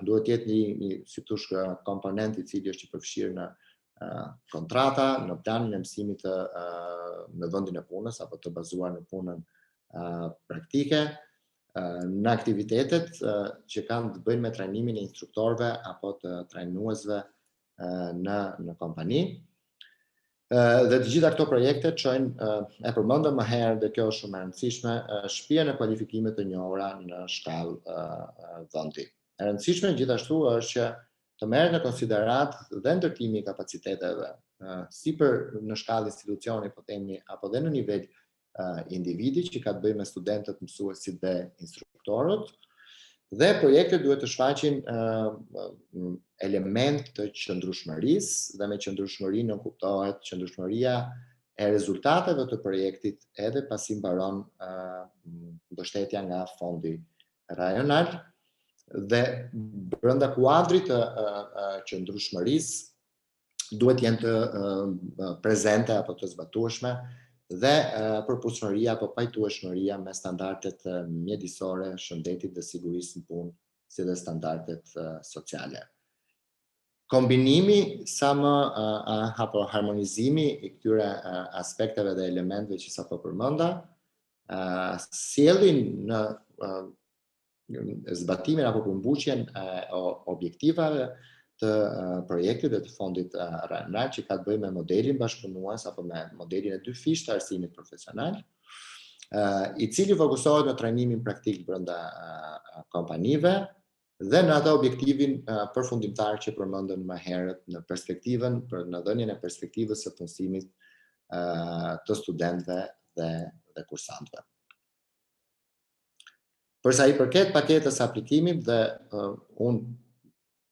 Duhet jetë një si thosh komponent i cili është i përfshirë në kontrata, në planin e mësimit në vendin e punës apo të bazuar në punën praktike, në aktivitetet që kanë të bëjnë me trajnimin e instruktorëve apo të trajnuesve në kompani. Dhe të gjitha këto projekte çojnë, e përmendëm më herë dhe kjo është shumë e rëndësishme, shtëpinë e kualifikimeve të njohura në shkallë vendi. E rëndësishme gjithashtu është që të merret në konsiderat dhe ndërtimi i kapaciteteve, si për në shkallë institucioni po themi apo dhe në nivel individi që ka të bëjë me studentët, mësuesit dhe instruktorët. Dhe projektet duhet të shfaqin element të qëndrueshmërisë dhe me qëndrueshmëri nuk kuptohet qëndrueshmëria e rezultateve të projektit edhe pasi mbaron mbështetja nga fondi rajonal. Dhe brenda kuadrit të qëndrueshmërisë duhet jenë të prezente apo të zbatueshme dhe përputhshmëria apo pajtueshmëria me standardet mjedisore, shëndetit dhe sigurisë në punë, si dhe standardet sociale. Kombinimi apo harmonizimi i këtyre aspekteve dhe elementeve që sapo përmenda, sjellin në zbatimin apo përmbushjen e objektivave të projektit dhe të fondit rajonal që ka të bëjë me modelin bashkëpunues apo me modelin e dy fish të arsimit profesional, i cili fokusohet në trajnimin praktik brenda kompanive dhe në ato objektivin përfundimtar që përmendëm më herët në perspektivën në dhënien e perspektivës së punësimit të studentëve dhe kursantëve. Përsa i përket paketës aplikimit dhe unë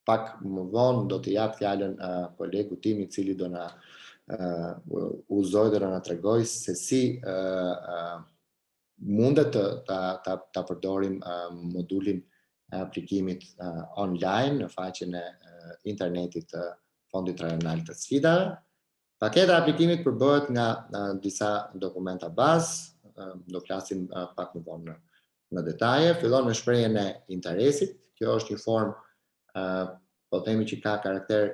pak më vonë do të jap fjalën kolegu tim i cili do na udhëzoj dhe do na tregoj se si mundet ta përdorim modulin e aplikimit online në faqen e internetit të Fondit Rajonal të Sfidave. Paketa e aplikimit përbëhet nga disa dokumenta bazë, do flasim pak më vonë në detaje. Fillon me shprehjen e interesit. Kjo është një formë po themi që ka karakter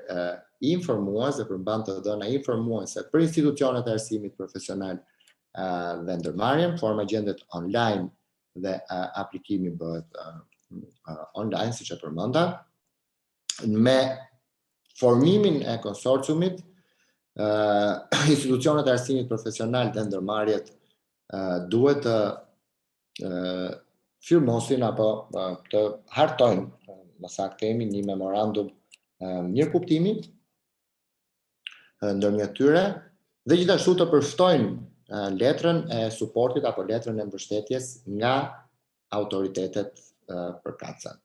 informues dhe përmban të dhëna informuese për institucionet e arsimit profesional dhe ndërmarrjen. Forma gjendet online dhe aplikimi bëhet online, siç e përmenda. Me formimin e konsorciumit, institucionet e arsimit profesional dhe ndërmarrjet duhet të firmosin apo të hartojnë, më saktë themi, një memorandum mirëkuptimi ndërmjet tyre dhe gjithashtu të përftojnë letrën e suportit apo letrën e mbështetjes nga autoritetet përkatëse.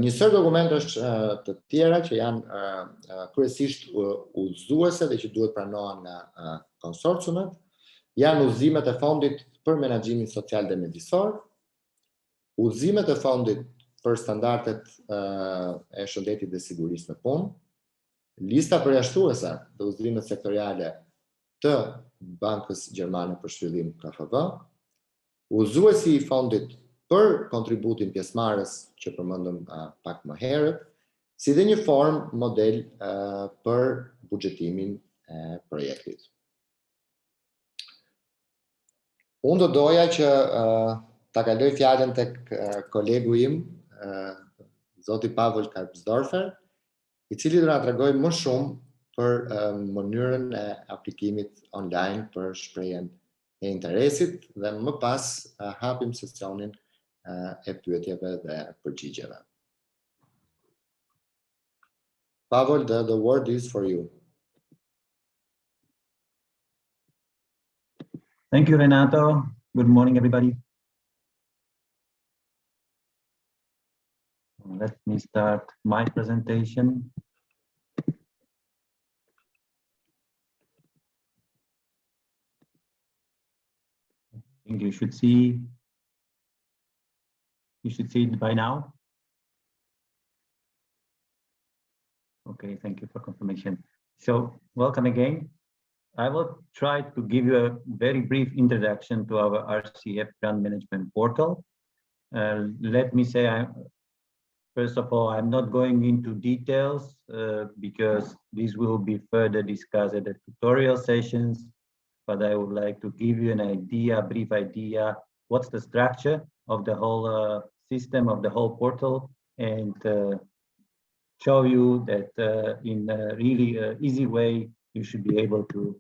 Një sër dokumentesh të tjera që janë kryesisht udhëzuese dhe që duhet pranohen nga konsorciumet, janë udhëzimet e fondit për menaxhimin social dhe mjedisor, udhëzimet e fondit për standardet e shëndetit dhe sigurisë në punë, lista përjashtuese të udhëzimeve sektoriale të Bankës Gjermane për Zhvillim KfW, udhëzuesi i fondit për kontributin pjesëmarrës që përmendëm pak më herët, si dhe një formë model për buxhetimin e projektit. Unë do doja që ta kaloj fjalën tek kolegu im, zoti 𝗵𝗵𝗶𝗶𝗶𝗶𝗏, i cili do na tregojë më shumë për mënyrën e aplikimit online për shprehjen e interesit dhe më pas hapim sesionin e pyetjeve dhe përgjigjeve. Pavol, the word is for you. Thank you, Renato. Good morning, everybody. Let me start my presentation. I think you should see it by now. Okay, thank you for confirmation. So, welcome again. I will try to give you a very brief introduction to our RCF grant management portal. Let me say, first of all, I'm not going into details because this will be further discussed at the tutorial sessions, but I would like to give you an idea, a brief idea, what's the structure of the whole system, of the whole portal, and show you that in a really easy way, you should be able to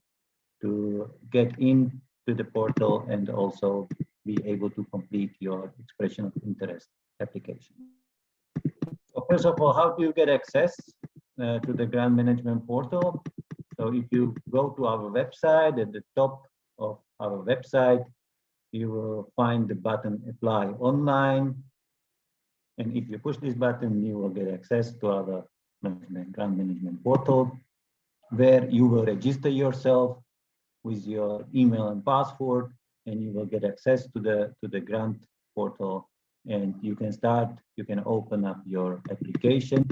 get into the portal and also be able to complete your expression of interest application. So first of all, how do you get access to the grant management portal? So if you go to our website, at the top of our website, you will find the button Apply Online. And if you push this button, you will get access to our grant management portal, where you will register yourself with your email and password, and you will get access to the grant portal, and you can open up your application.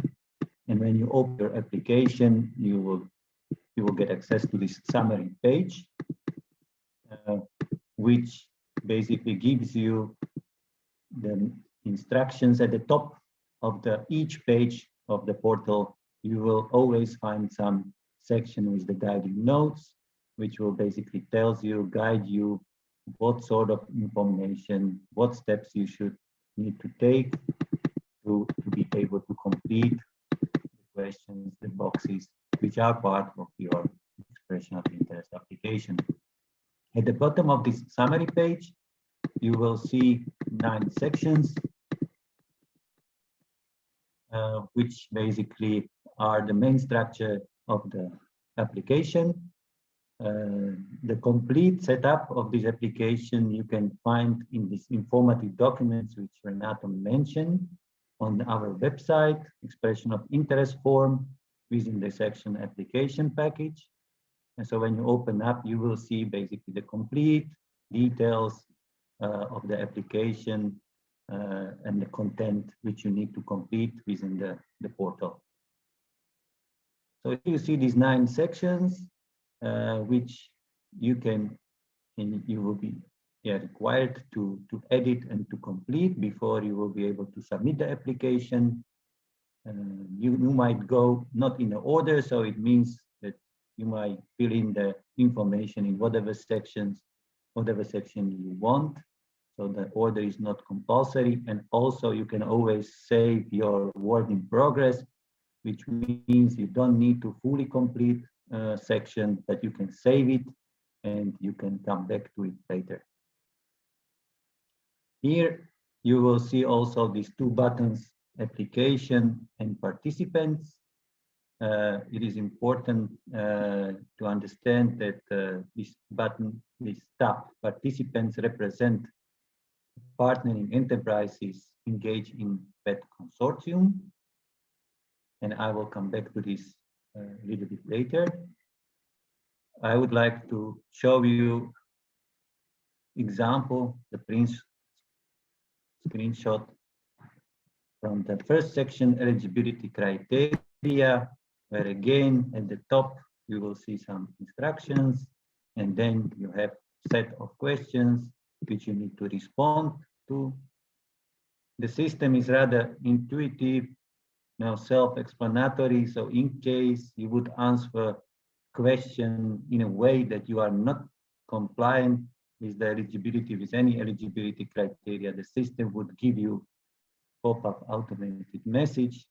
And when you open your application, you will get access to this summary page, which basically gives you the instructions at the top of each page of the portal. You will always find some section with the guiding notes, which will basically guide you what sort of information, what steps you should need to take to be able to complete the questions, the boxes, which are part of your expression of interest application. At the bottom of this summary page, you will see 9 sections, which basically are the main structure of the application. The complete setup of this application you can find in these informative documents which Renato mentioned on our website, expression of interest form within the section application package. And so when you open up, you will see basically the complete details of the application and the content which you need to complete within the portal. So if you see these 9 sections, which you will be required to edit and to complete before you will be able to submit the application. You might go not in the order, so it means that you might fill in the information in whatever section you want. So the order is not compulsory, and also you can always save your work in progress, which means you don't need to fully complete section, but you can save it and you can come back to it later. Here you will see also these 2 buttons, application and participants. It is important to understand that this button, this tab, participants, represent partnering enterprises engaged in PET consortium. And I will come back to this a little bit later. I would like to show you example, the screenshot from the first section, eligibility criteria, where again at the top you will see some instructions, and then you have a set of questions which you need to respond to. The system is rather intuitive. now self-explanatory. So in case you would answer question in a way that you are not compliant with the eligibility, with any eligibility criteria, the system would give you pop-up automated message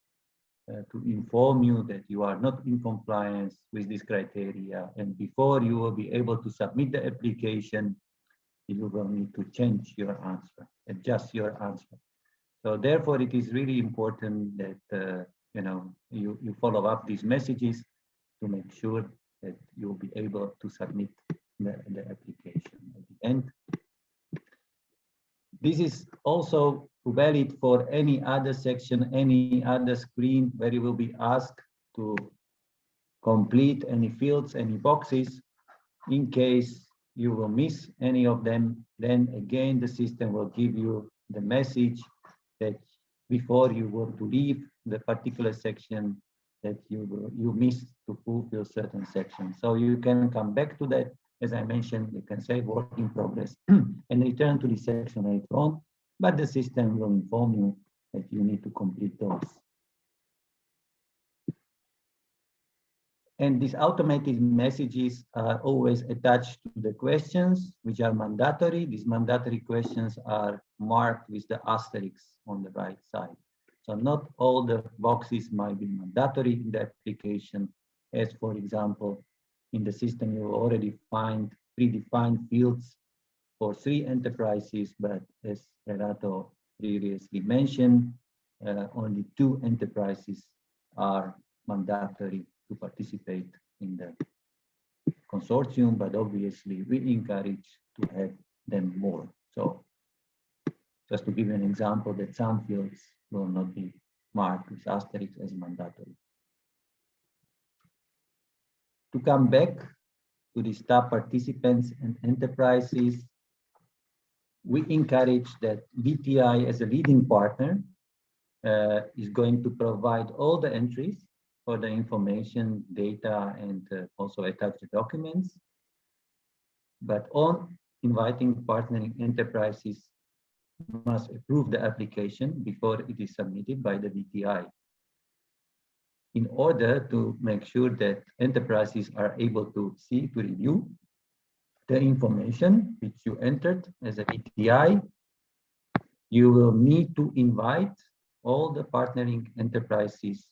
to inform you that you are not in compliance with this criteria. And before you will be able to submit the application, you will need to change your answer, adjust your answer. So therefore, it is really important that you follow up these messages to make sure that you'll be able to submit the application at the end. This is also valid for any other section, any other screen where you will be asked to complete any fields, any boxes. In case you will miss any of them, then again the system will give you the message that before you were to leave the particular section that you missed to fulfill certain sections. So you can come back to that. As I mentioned, you can say work in progress and return to the section later on, but the system will inform you that you need to complete those. And these automated messages are always attached to the questions, which are mandatory. These mandatory questions are marked with the asterisk on the right side. So not all the boxes might be mandatory in the application, as for example, in the system you will already find predefined fields for 3 enterprises, but as Renato previously mentioned, only 2 enterprises are mandatory to participate in the consortium, but obviously we encourage to have them more. So just to give you an example that some fields will not be marked with asterisks as mandatory. To come back to the staff participants and enterprises, we encourage that VTI as a leading partner is going to provide all the entries for the information, data, and also attach the documents. But on inviting partnering enterprises must approve the application before it is submitted by the VTI, in order to make sure that enterprises are able to see, to review the information which you entered as a VTI. You will need to invite all the partnering enterprises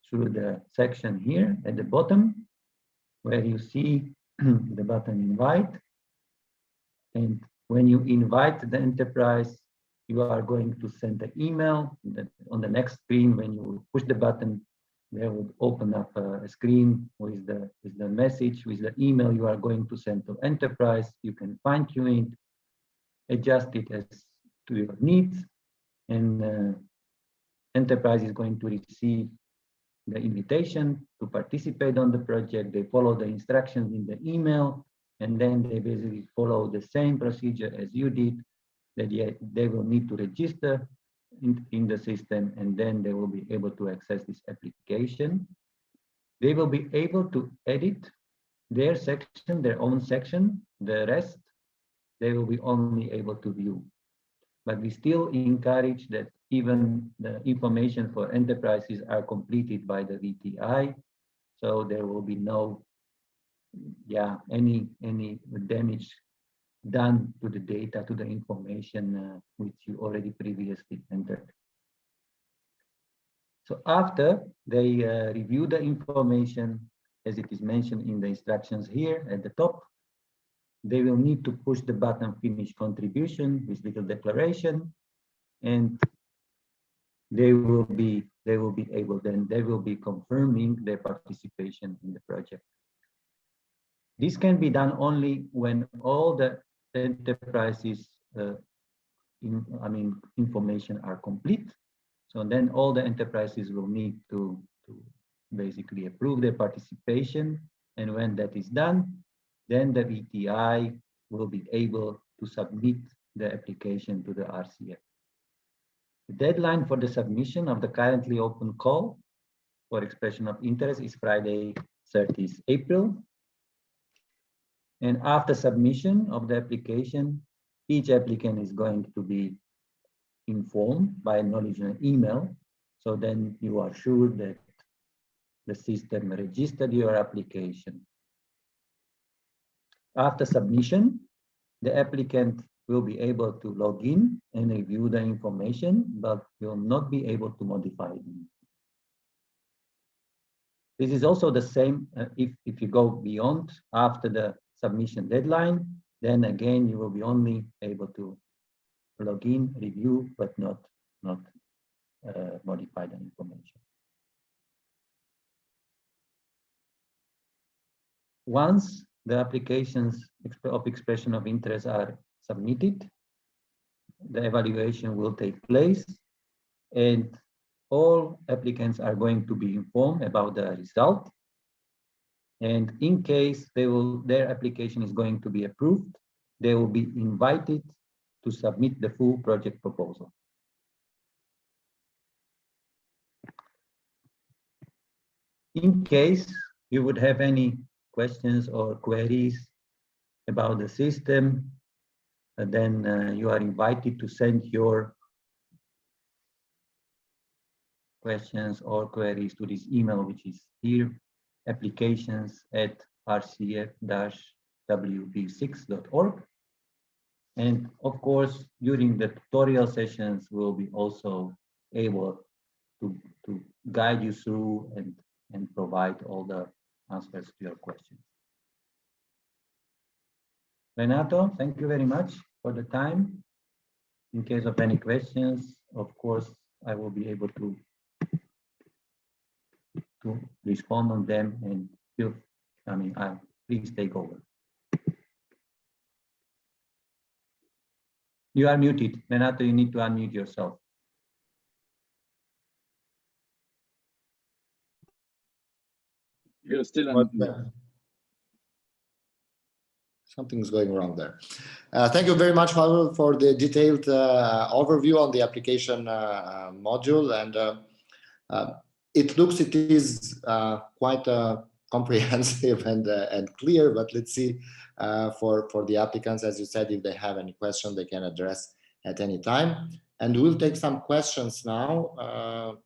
through the section here at the bottom, where you see the button invite. And when you invite the enterprise, you are going to send an email. On the next screen, when you push the button, they would open up a screen with the message, with the email you are going to send to enterprise. You can fine tune it, adjust it as to your needs, and enterprise is going to receive the invitation to participate on the project. They follow the instructions in the email, and then they basically follow the same procedure as you did, that they will need to register in the system, and then they will be able to access this application. They will be able to edit their section, their own section. The rest, they will be only able to view. But we still encourage that even the information for enterprises are completed by the VTI, so there will be no any damage done to the data, to the information which you already previously entered. So after they review the information, as it is mentioned in the instructions here at the top, they will need to push the button finish contribution with little declaration, and they will be confirming their participation in the project. This can be done only when all the enterprises information are complete. So then all the enterprises will need to basically approve their participation, and when that is done, then the VTI will be able to submit the application to the RCF. The deadline for the submission of the currently open call for expression of interest is Friday, 30th April. And after submission of the application, each applicant is going to be informed by acknowledgement email. So then you are sure that the system registered your application. After submission, the applicant will be able to log in and review the information, but will not be able to modify them. This is also the same if you go beyond after the submission deadline, then again you will be only able to log in, review, but not modify the information. Once the applications of expression of interest are submitted, the evaluation will take place, and all applicants are going to be informed about the result. And in case their application is going to be approved, they will be invited to submit the full project proposal. In case you would have any questions or queries about the system, then you are invited to send your questions or queries to this email, which is here, applications@rcf-wp6.org. And of course, during the tutorial sessions, we'll be also able to guide you through and provide all the answers to your questions. Renato, thank you very much for the time. In case of any questions, of course, I will be able to respond on them, and please take over. You are muted. Renato, you need to unmute yourself. You're still on. Something's going wrong there. Thank you very much, Pavel, for the detailed overview on the application module. And it is quite comprehensive and clear, but let's see for the applicants, as you said, if they have any question, they can address at any time. And we'll take some questions now.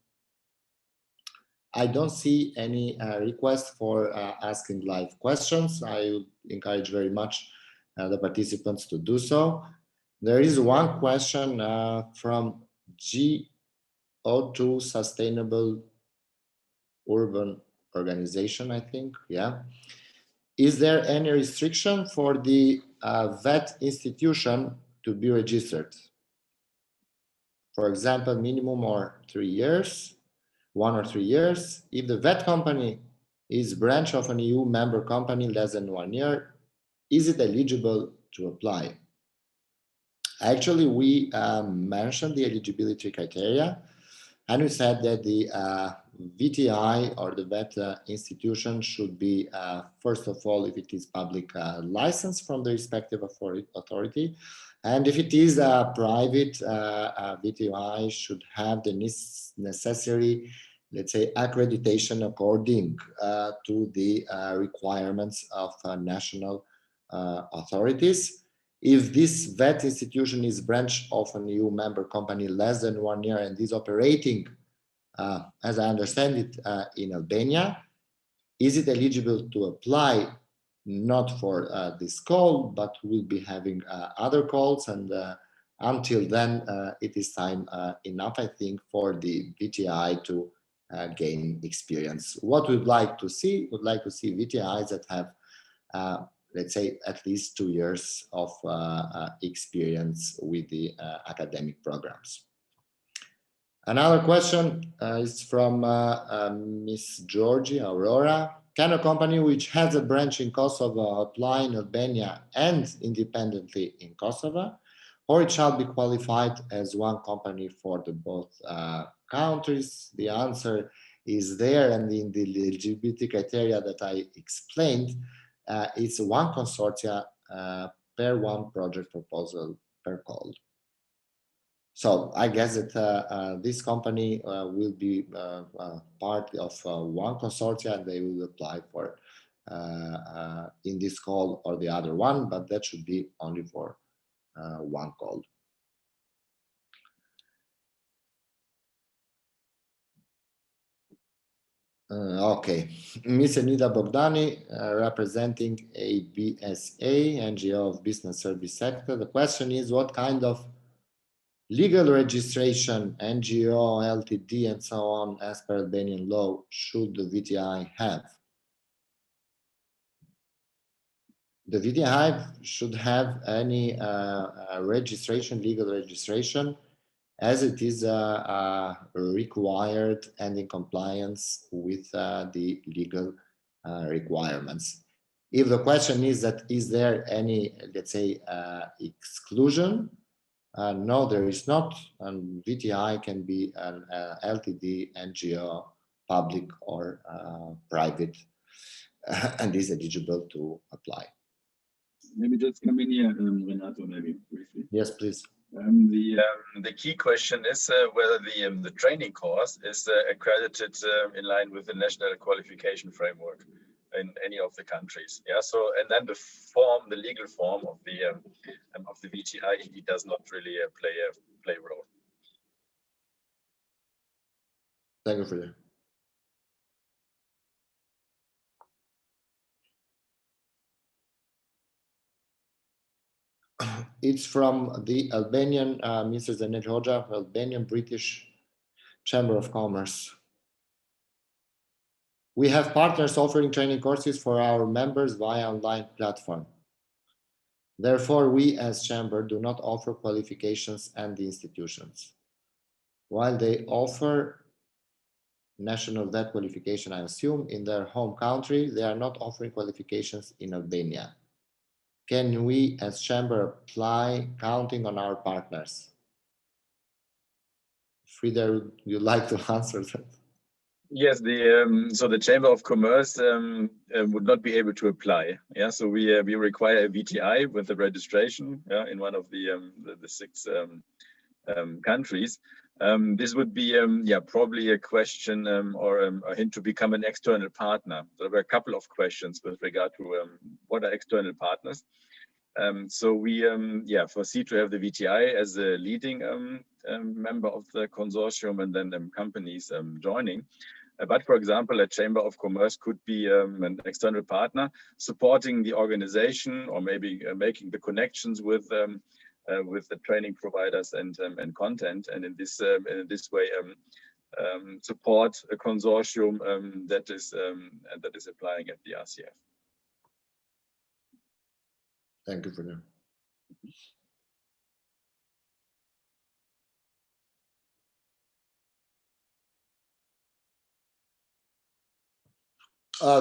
I don't see any request for asking live questions. I would encourage very much the participants to do so. There is one question from 𝗔𝗪𝗃 Sustainable Urban Organization, I think, yeah. Is there any restriction for the vet institution to be registered? For example, minimum or 3 years, 1 or 3 years. If the vet company is branch of an EU member company less than 1 year, is it eligible to apply? Actually, we mentioned the eligibility criteria, and we said that the VTI or the vet institution should be, first of all, if it is public license from the respective authority, and if it is a private VTI, should have the necessary, let's say, accreditation according to the requirements of national authorities. If this vet institution is branch of an EU member company less than 1 year and is operating, as I understand it, in Albania, is it eligible to apply? Not for this call, but we'll be having other calls, and until then, it is time enough, I think, for the VTI to gain experience. What we'd like to see, VTIs that have, let's say, at least 2 years of experience with the academic programs. Another question is from Miss Georgie Aurora. Can a company which has a branch in Kosovo apply in Albania and independently in Kosovo, or it shall be qualified as one company for the both countries? The answer is there, and in the eligibility criteria that I explained, it's one consortia per one project proposal per call. So I guess that this company will be part of one consortia, and they will apply for in this call or the other one, but that should be only for one call. Okay, Ms. Enida Bogdani, representing 𝗵𝗶𝗴𝗍, NGO of business service sector. The question is, what kind of legal registration, NGO, LTD, and so on, as per Albanian law, should the VTI have? The VTI should have any registration, legal registration, as it is required and in compliance with the legal requirements. If the question is that, is there any, let's say, exclusion? No, there is not. And VTI can be an LTD, NGO, public or private, and is eligible to apply. Maybe just come in here, Renato, maybe briefly. Yes, please. The key question is whether the training course is accredited in line with the national qualification framework in any of the countries. Yeah. So, and then the form, the legal form of the VTI, it does not really play a role. Thank you for that. It's from the Albanian, Mr. Zenet Hoxha, Albanian British Chamber of Commerce. We have partners offering training courses for our members via online platform. Therefore, we as Chamber do not offer qualifications and the institutions. While they offer national vet qualification, I assume, in their home country, they are not offering qualifications in Albania. Can we as Chamber apply counting on our partners? Frieder, would you like to answer that? Yes, so the Chamber of Commerce would not be able to apply. Yeah, so we require a VTI with the registration in one of the 6 countries. This would be probably a question or a hint to become an external partner. There were a couple of questions with regard to what are external partners. So we foresee to have the VTI as a leading member of the consortium, and then companies joining. But for example, a Chamber of Commerce could be an external partner supporting the organization, or maybe making the connections with the training providers and content, and in this way support a consortium that is applying at the RCF. Thank you for that.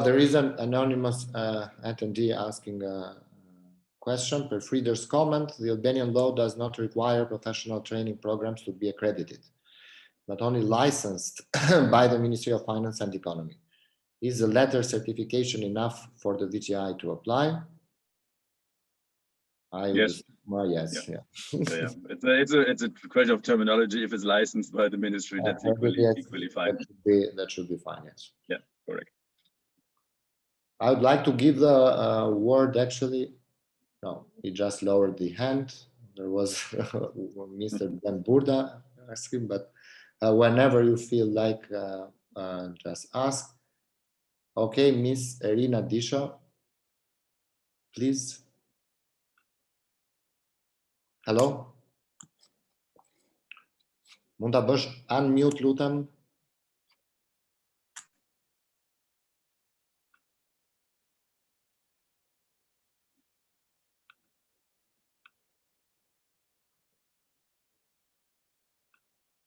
There is an anonymous attendee asking a question. Per Frieder's comment, the Albanian law does not require professional training programs to be accredited, but only licensed by the Ministry of Finance and Economy. Is the letter certification enough for the VTI to apply? Yes. Well, yes. Yeah. It's a question of terminology. If it's licensed by the ministry, that's equally fine. That should be fine. Yes. Yeah. Correct. I would like to give the word. Actually, no, he just lowered the hand. There was Mr. Ben Burda asking, but whenever you feel like, just ask. Okay, Miss Irina Disha, please. Hello? Mund ta bësh unmute, lutem?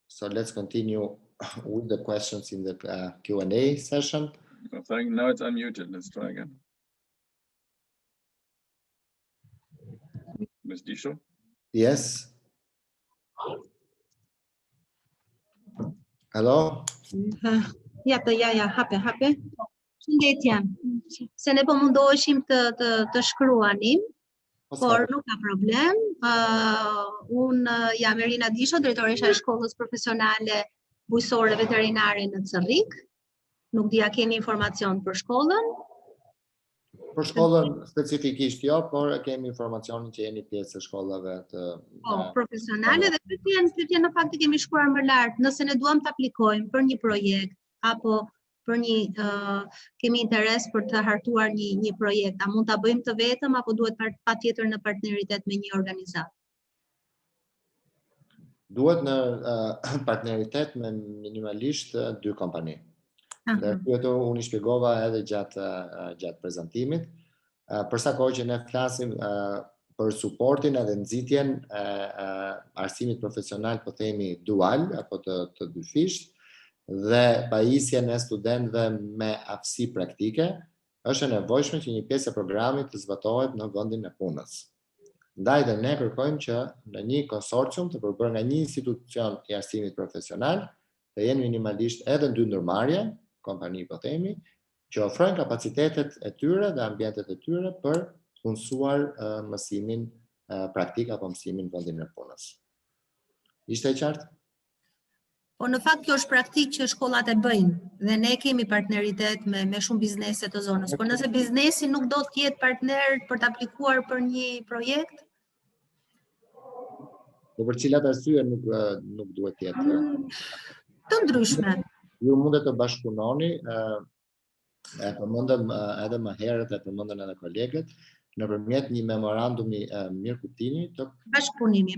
So let's continue with the questions in the Q&A session. Now it's unmuted. Let's try again. Ms. Disho? Yes. Hello? Hape. Shëndetje. Se ne po mundoheshim të shkruanim, por nuk ka problem. Unë jam Irina Disho, drejtoresha e shkollës profesionale bujësore veterinare në 𝗔𝗃. Nuk dia keni informacion për shkollën. Për shkollën specifikisht jo, por kemi informacionin që jeni pjesë e shkollave të profesionale, dhe pyetjen në fakt kemi shkuar më lart, nëse ne duam të aplikojmë për një projekt apo për kemi interes për të hartuar një projekt. A mund ta bëjmë të vetëm apo duhet patjetër në partneritet me një organizatë? Duhet në partneritet me minimalisht 2 kompani. Dhe këto unë I shpjegova edhe gjatë prezantimit. Për sa kohë që ne flasim për suportin edhe nxitjen e arsimit profesional, po themi dual apo të dyfisht, dhe pajisjen e studentëve me aftësi praktike, është e nevojshme që një pjesë e programit të zbatohet në vendin e punës. Ndaj dhe ne kërkojmë që në një konsorcium të përbërë nga një institucion I arsimit profesional, të jenë minimalisht edhe 2 ndërmarrje, kompani po themi, që ofrojnë kapacitetet e tyre dhe ambientet e tyre për punësuar mësimin praktik apo mësimin vendin e punës. Ishte e qartë? Po në fakt kjo është praktik që shkollat e bëjnë dhe ne kemi partneritet me shumë biznese të zonës. Por nëse biznesi nuk do të jetë partner për të aplikuar për një projekt, po për cilat arsye nuk duhet të jetë? Të ndryshme. Ju mundet të bashkëpunoni, e përmendëm edhe më herët, e përmendën edhe kolegët, nëpërmjet një memorandumi mirëkuptimi të bashkëpunimi,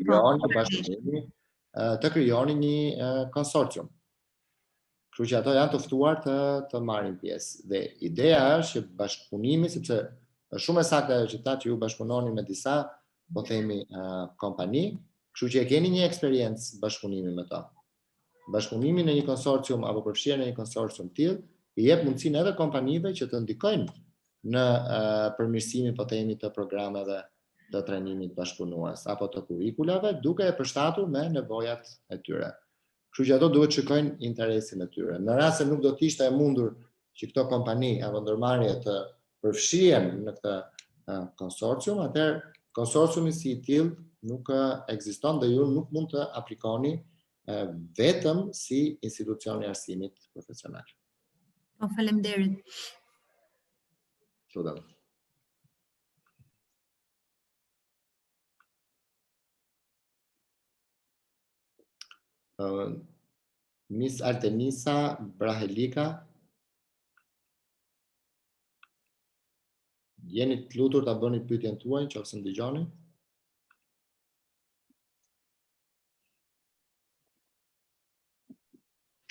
të krijoni një konsorcium. Kështu që ato janë të ftuar të marrin pjesë. Dhe ideja është që bashkëpunimi, sepse është shumë e saktë që që ju bashkëpunoni me disa, po themi, kompani, kështu që e keni një eksperiencë bashkëpunimi me to. Bashkëpunimi në një konsorcium apo përfshirja në një konsorcium tillë I jep mundësinë edhe kompanive që të ndikojnë në përmirësimin, po themi, të programeve të trajnimit bashkëpunues apo të kurrikulave, duke e përshtatur me nevojat e tyre. Kështu që ato duhet shikojnë interesin e tyre. Në rast se nuk do të ishte e mundur që këto kompani apo ndërmarrje të përfshihen në këtë konsorcium, atëherë konsorciumi si I tillë nuk ekziston dhe ju nuk mund të aplikoni vetëm si institucion I arsimit profesional. Po, faleminderit. Lutem. Miss Artemisa Brahelika, jeni të lutur ta bëni pyetjen tuaj nëse më dëgjoni.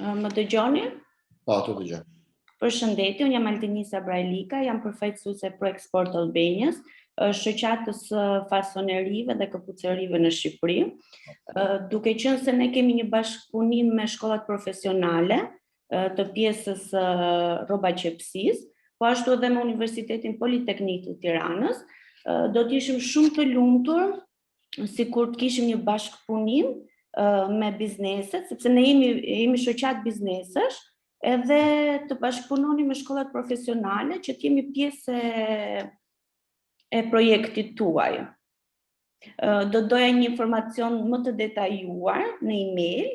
Më dëgjoni? Po, të dëgjoj. Përshëndetje, unë jam Altenisa Brajlika, jam përfaqësuese Pro Export Albanias, shoqatës fasonerive dhe këpucërive në Shqipëri. Duke qenë se ne kemi një bashkëpunim me shkollat profesionale të pjesës 𝗵𝗫𝗶, po ashtu edhe me Universitetin Politeknik të Tiranës, do të ishim shumë të lumtur sikur të kishim një bashkëpunim me bizneset, sepse ne jemi shoqat biznesesh, edhe të bashkëpunoni me shkollat profesionale që të jemi pjesë e projektit tuaj. Do doja një informacion më të detajuar në email,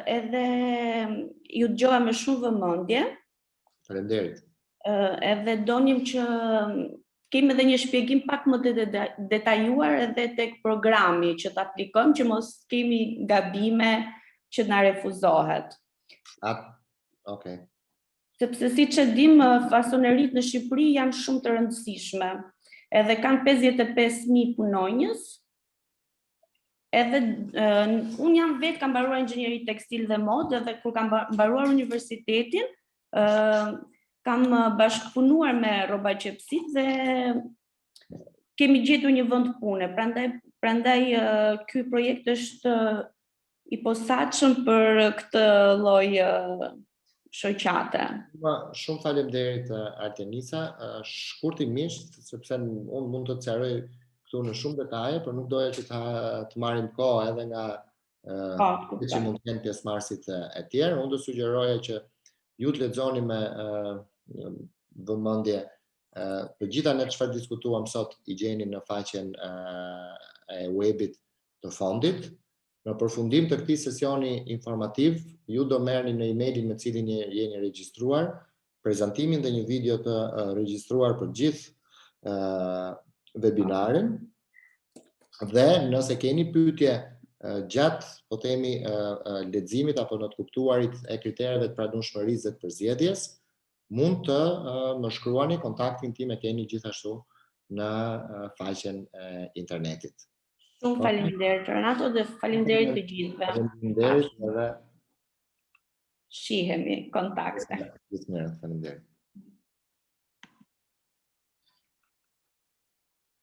edhe ju dëgjova me shumë vëmendje. Faleminderit. Edhe donim që kemi edhe një shpjegim pak më të detajuar edhe tek programi që të aplikojmë, që mos kemi gabime që na refuzohet. Okay. Sepse siç e dim, fasonerit në Shqipëri janë shumë të rëndësishme. Edhe kanë 55.000 punonjës. Edhe unë jam vetë kam mbaruar inxhinieri tekstil dhe modë, dhe kur kam mbaruar universitetin, kam bashkëpunuar me 𝗵𝗫𝗶 dhe kemi gjetur një vend pune. Prandaj ky projekt është I posaçëm për këtë lloj shoqate. Shumë faleminderit Artemisa. Shkurtimisht, sepse unë mund të sqaroj këtu në shumë detaje, por nuk doja që të marrim kohë edhe nga që mund të kenë pjesëmarrësit e tjerë. Unë do sugjeroja që ju të lexoni me vëmendje të gjitha ne çfarë diskutuam sot I gjeni në faqen e webit të fondit. Në përfundim të këtij sesioni informativ, ju do merrni në emailin me cilin jeni regjistruar prezantimin dhe një video të regjistruar për gjithë webinarin. Dhe nëse keni pyetje gjatë, po themi, leximit apo në të kuptuarit e kritereve të pranueshmërisë dhe të përzgjedhjes, mund të më shkruani, kontaktin tim e keni gjithashtu në faqen e internetit. Shumë faleminderit Renato dhe faleminderit të gjithëve. Faleminderit edhe Shihemi kontakte. gjithë faleminderit.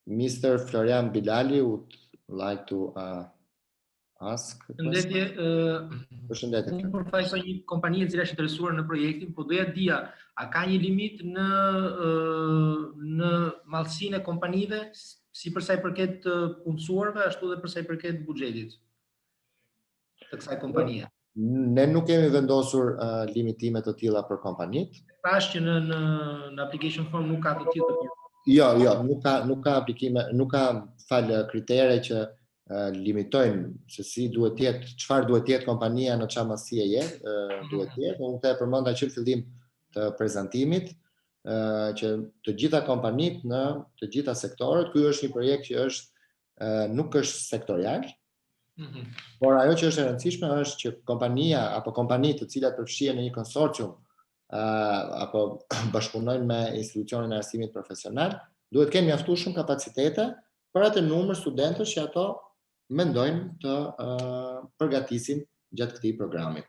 Mr. Florian Bilali would like to ask a question. Përshëndetje. Unë përfaqësoj një kompani e cila është interesuar në projektin, po doja dija, a ka një limit në mallësinë e kompanive, si për sa i përket punësuarve, ashtu dhe për sa i përket buxhetit të kësaj kompanie? Ne nuk kemi vendosur limitime të tilla për kompanitë. Tash që në application form nuk ka të tilla. Jo, nuk ka aplikime, nuk ka kritere që limitojnë se si duhet të jetë, çfarë duhet të jetë kompania në çfarë masië jetë, duhet të jetë. Unë të përmenda që në fillim të prezantimit që të gjitha kompanitë në të gjitha sektorët, ky është një projekt që nuk është sektorial, por ajo që është e rëndësishme është që kompania apo kompanitë të cilat përfshihen në një konsorcium apo bashkëpunojnë me institucionin e arsimit profesional, duhet kenë mjaftuar shumë kapacitete për atë numër studentësh që ato mendojnë të përgatisin gjatë këtij programi.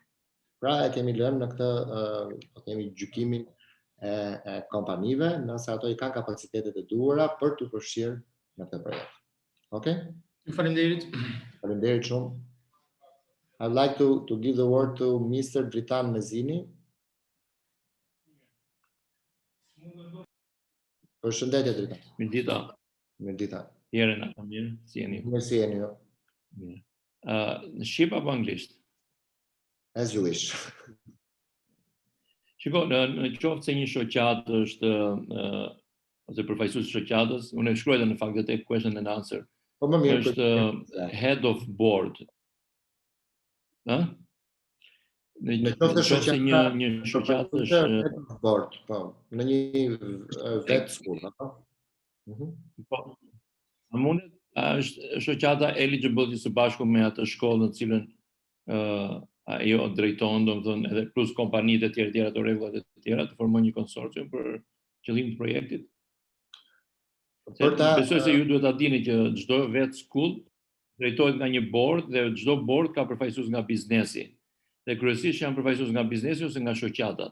Pra e kemi lënë në këtë kemi gjykimin e kompanive nëse ato i kanë kapacitetet e duhura për të përfshirë në këtë projekt. Okay? Faleminderit. Faleminderit shumë. I'd like to give the word to Mr. Dritan Mezini. Përshëndetje Dritan. Mirëdita. Mirëdita. Jere na kam mirë, si jeni? Mirë, si jeni ju? Mirë. Në shqip apo anglisht? As you wish. Shiko, në qoftë se një shoqatë është ose përfaqësues shoqatës, unë e shkruaj në fakt te question and answer. Po më mirë. Është head of board. Ë? Në qoftë se një shoqatë është head of board, po, në një vet school, apo? Po. A mundet është shoqata eligibility së bashku me atë shkollë në cilën ajo drejton, domethënë edhe plus kompanitë e tjera të rregullat e tjera të formojnë një konsorcium për qëllim të projektit. Besoj se ju duhet ta dini që çdo vet school drejtohet nga një board dhe çdo board ka përfaqësues nga biznesi. Dhe kryesisht janë përfaqësues nga biznesi ose nga shoqatat.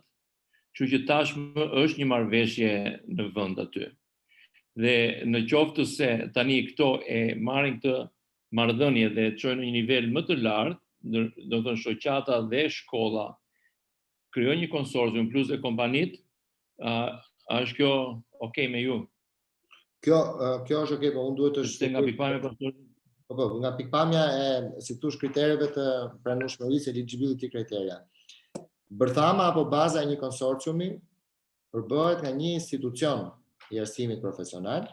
Kështu që tashmë është një marrëveshje në vend aty. Dhe në qoftë se tani këto e marrin këtë marrëdhënie dhe çojnë në një nivel më të lartë, do të thënë shoqata dhe shkolla krijojnë një konsorcium plus dhe kompanitë, është kjo okay me ju? Kjo është okay, po unë duhet të nga pikpamja po, nga pikpamja e si thosh kritereve të pranueshmërisë, eligibility criteria. Bërthama apo baza e një konsorciumi përbëhet nga një institucion i arsimit profesional,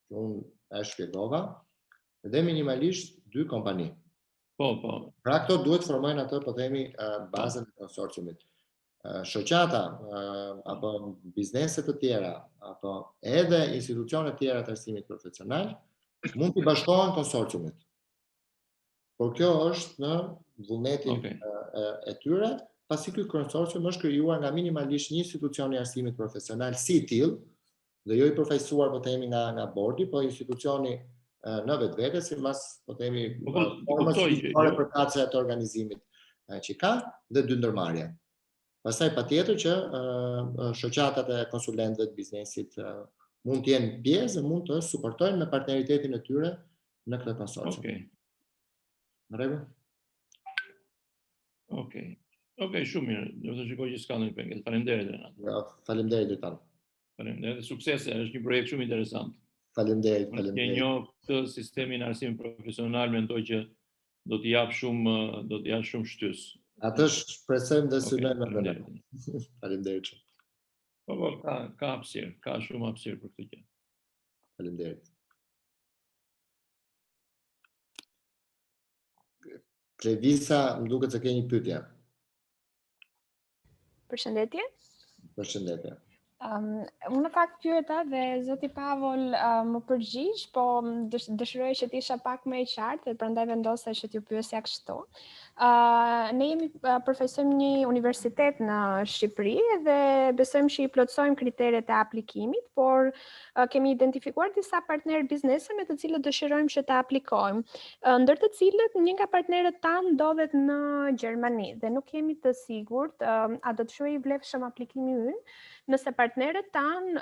që unë e shpjegova, dhe minimalisht 2 kompani. Po. Pra këto duhet formojnë atë, po themi, bazën e konsorciumit. Shoqata apo bizneset të tjera apo edhe institucionet tjera të arsimit profesional mund të bashkohen konsorciumit. Por kjo është në vullnetin e tyre, pasi ky konsorcium është krijuar nga minimalisht një institucion i arsimit profesional si i tillë, dhe jo i përfaqësuar po themi nga bordi, po institucioni në vetvete, sipas po themi formës përkatëse të organizimit që ka dhe 2 ndërmarrje. Pastaj patjetër që shoqatat e konsulentëve të biznesit mund të jenë pjesë dhe mund të suportojnë me partneritetin e tyre në këtë konsorcium. Në rregull? Okej, shumë mirë. Do të shikoj që s'ka ndonjë pengesë. Faleminderit Renato. Faleminderit Dritan. Faleminderit. Suksese, është një projekt shumë interesant. Faleminderit. Që njoh këtë sistemin e arsimit profesional, mendoj që do të jap shumë shtys. Atë shpresojmë dhe synojmë me ne. Faleminderit shumë. Po, ka hapësirë, ka shumë hapësirë për këtë gjë. Faleminderit. Klevisa, më duket se ke një pyetje. Përshëndetje. Përshëndetje. Unë ka pyeta dhe zoti Pavol më përgjigj, po dëshiroj që t'isha pak më e qartë dhe prandaj vendosa që t'ju pyesja kështu. Ne përfaqësojmë një universitet në Shqipëri dhe besojmë që i plotësojmë kriteret e aplikimit, por kemi identifikuar disa partnerë biznese me të cilët dëshirojmë që të aplikojmë, ndër të cilët një nga partnerët tanë ndodhet në Gjermani dhe nuk jemi të sigurt a do të shojë i vlefshëm aplikimi ynë nëse partnerët tanë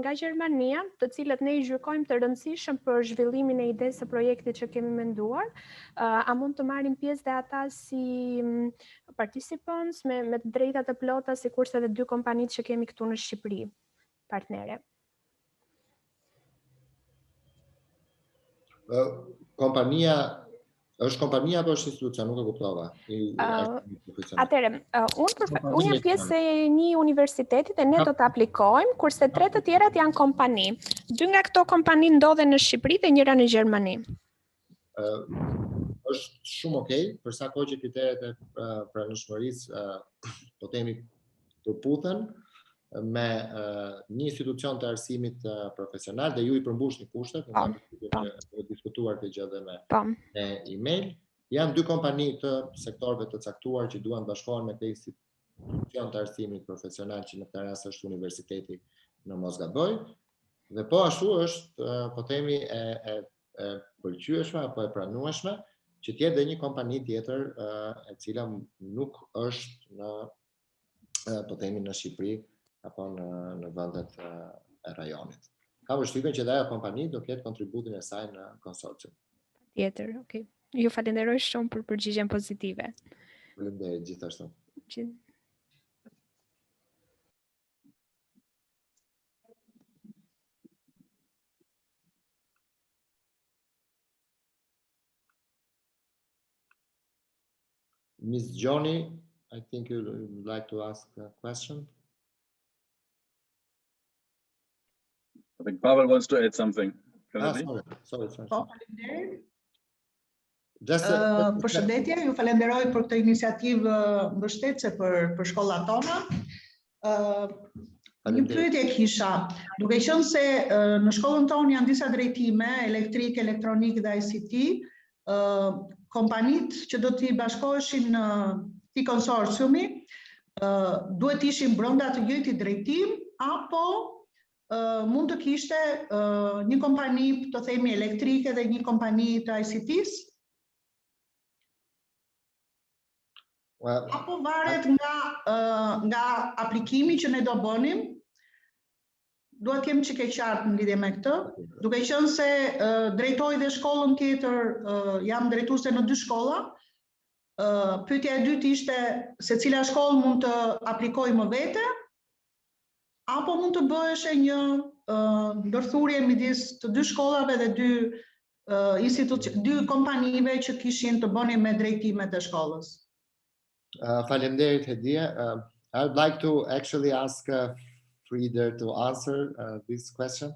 nga Gjermania, të cilët ne i gjykojmë të rëndësishëm për zhvillimin e idesë së projektit që kemi menduar, a mund të marrin pjesë dhe ata si participants me të drejta të plota, sikurse edhe 2 kompanitë që kemi këtu në Shqipëri, partnere. Është kompania apo është institucion, nuk e kuptova. Atëherë, unë jam pjesë e një universiteti dhe ne do të aplikojmë, kurse 3 të tjerat janë kompani. 2 nga këto kompani ndodhen në Shqipëri dhe njëra në Gjermani. Është shumë okay, për sa kohë që kriteret e pranueshmërisë po themi përputhen me një institucion të arsimit profesional dhe ju i përmbushni kushtet, ne diskutuar këtë gjë edhe me email. Janë 2 kompani të sektorëve të caktuar që duan bashkohen me këtë institucion të arsimit profesional që në këtë rast është Universiteti në Mosgaboj. Dhe po ashtu është, po themi, e pëlqyeshme apo e pranueshme që tjetë dhe një kompani tjetër e cila nuk është në, po themi, në Shqipëri apo në vendet e rajonit. Ka vështirësinë që ajo kompani do ketë kontributin e saj në konsorcium. Tjetër, okay. Ju falenderoj shumë për përgjigjen pozitive. Faleminderit gjithashtu. Ms. Johnny, I think you would like to ask a question. I think Pavel wants to add something. Sorry. Përshëndetje, ju falenderoj për këtë iniciativë mbështetëse për shkollat tona. Një pyetje kisha, duke qenë se në shkollën tonë janë disa drejtime, elektrik, elektronik dhe ICT, kompanitë që do t'i bashkoheshin në këtij konsorciumi, duhet ishin brenda të njëjtit drejtim apo mund të kishte një kompani, të themi, elektrike dhe një kompani të ICT-s? Apo varet nga aplikimi që ne do bënim? Duhet kem çike qartë në lidhje me këtë, duke qenë se drejtoj dhe shkollën tjetër, jam drejtuese në 2 shkolla. Pyetja e dytë ishte se cila shkollë mund të aplikojë më vete, apo mund të bëhesh një ndërthurje midis të 2 shkollave dhe 2 kompanive që kishin të bënin me drejtimet e shkollës. Faleminderit Hedie. I would like to actually ask Frieder to answer this question.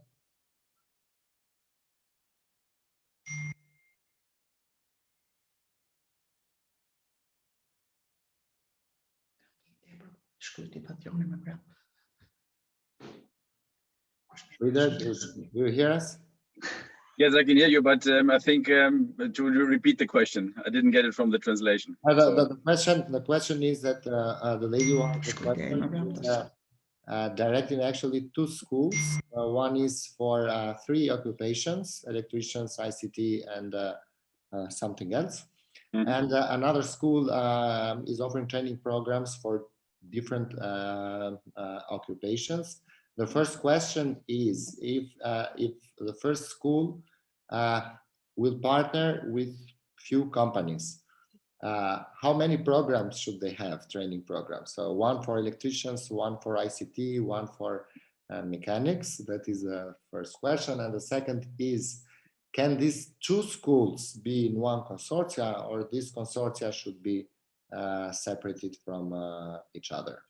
Frieder, do you hear us? Yes, I can hear you, but I think to repeat the question. I didn't get it from the translation. The question is that the lady wants the question directing actually 2 schools. One is for 3 occupations, electricians, ICT, and something else. Mm-hmm. And another school is offering training programs for different occupations. The first question is if the first school will partner with few companies, how many programs should they have, training programs? So one for electricians, one for ICT, one for mechanics. That is the first question. And the second is, can these 2 schools be in one consortia, or this consortia should be separated from each other?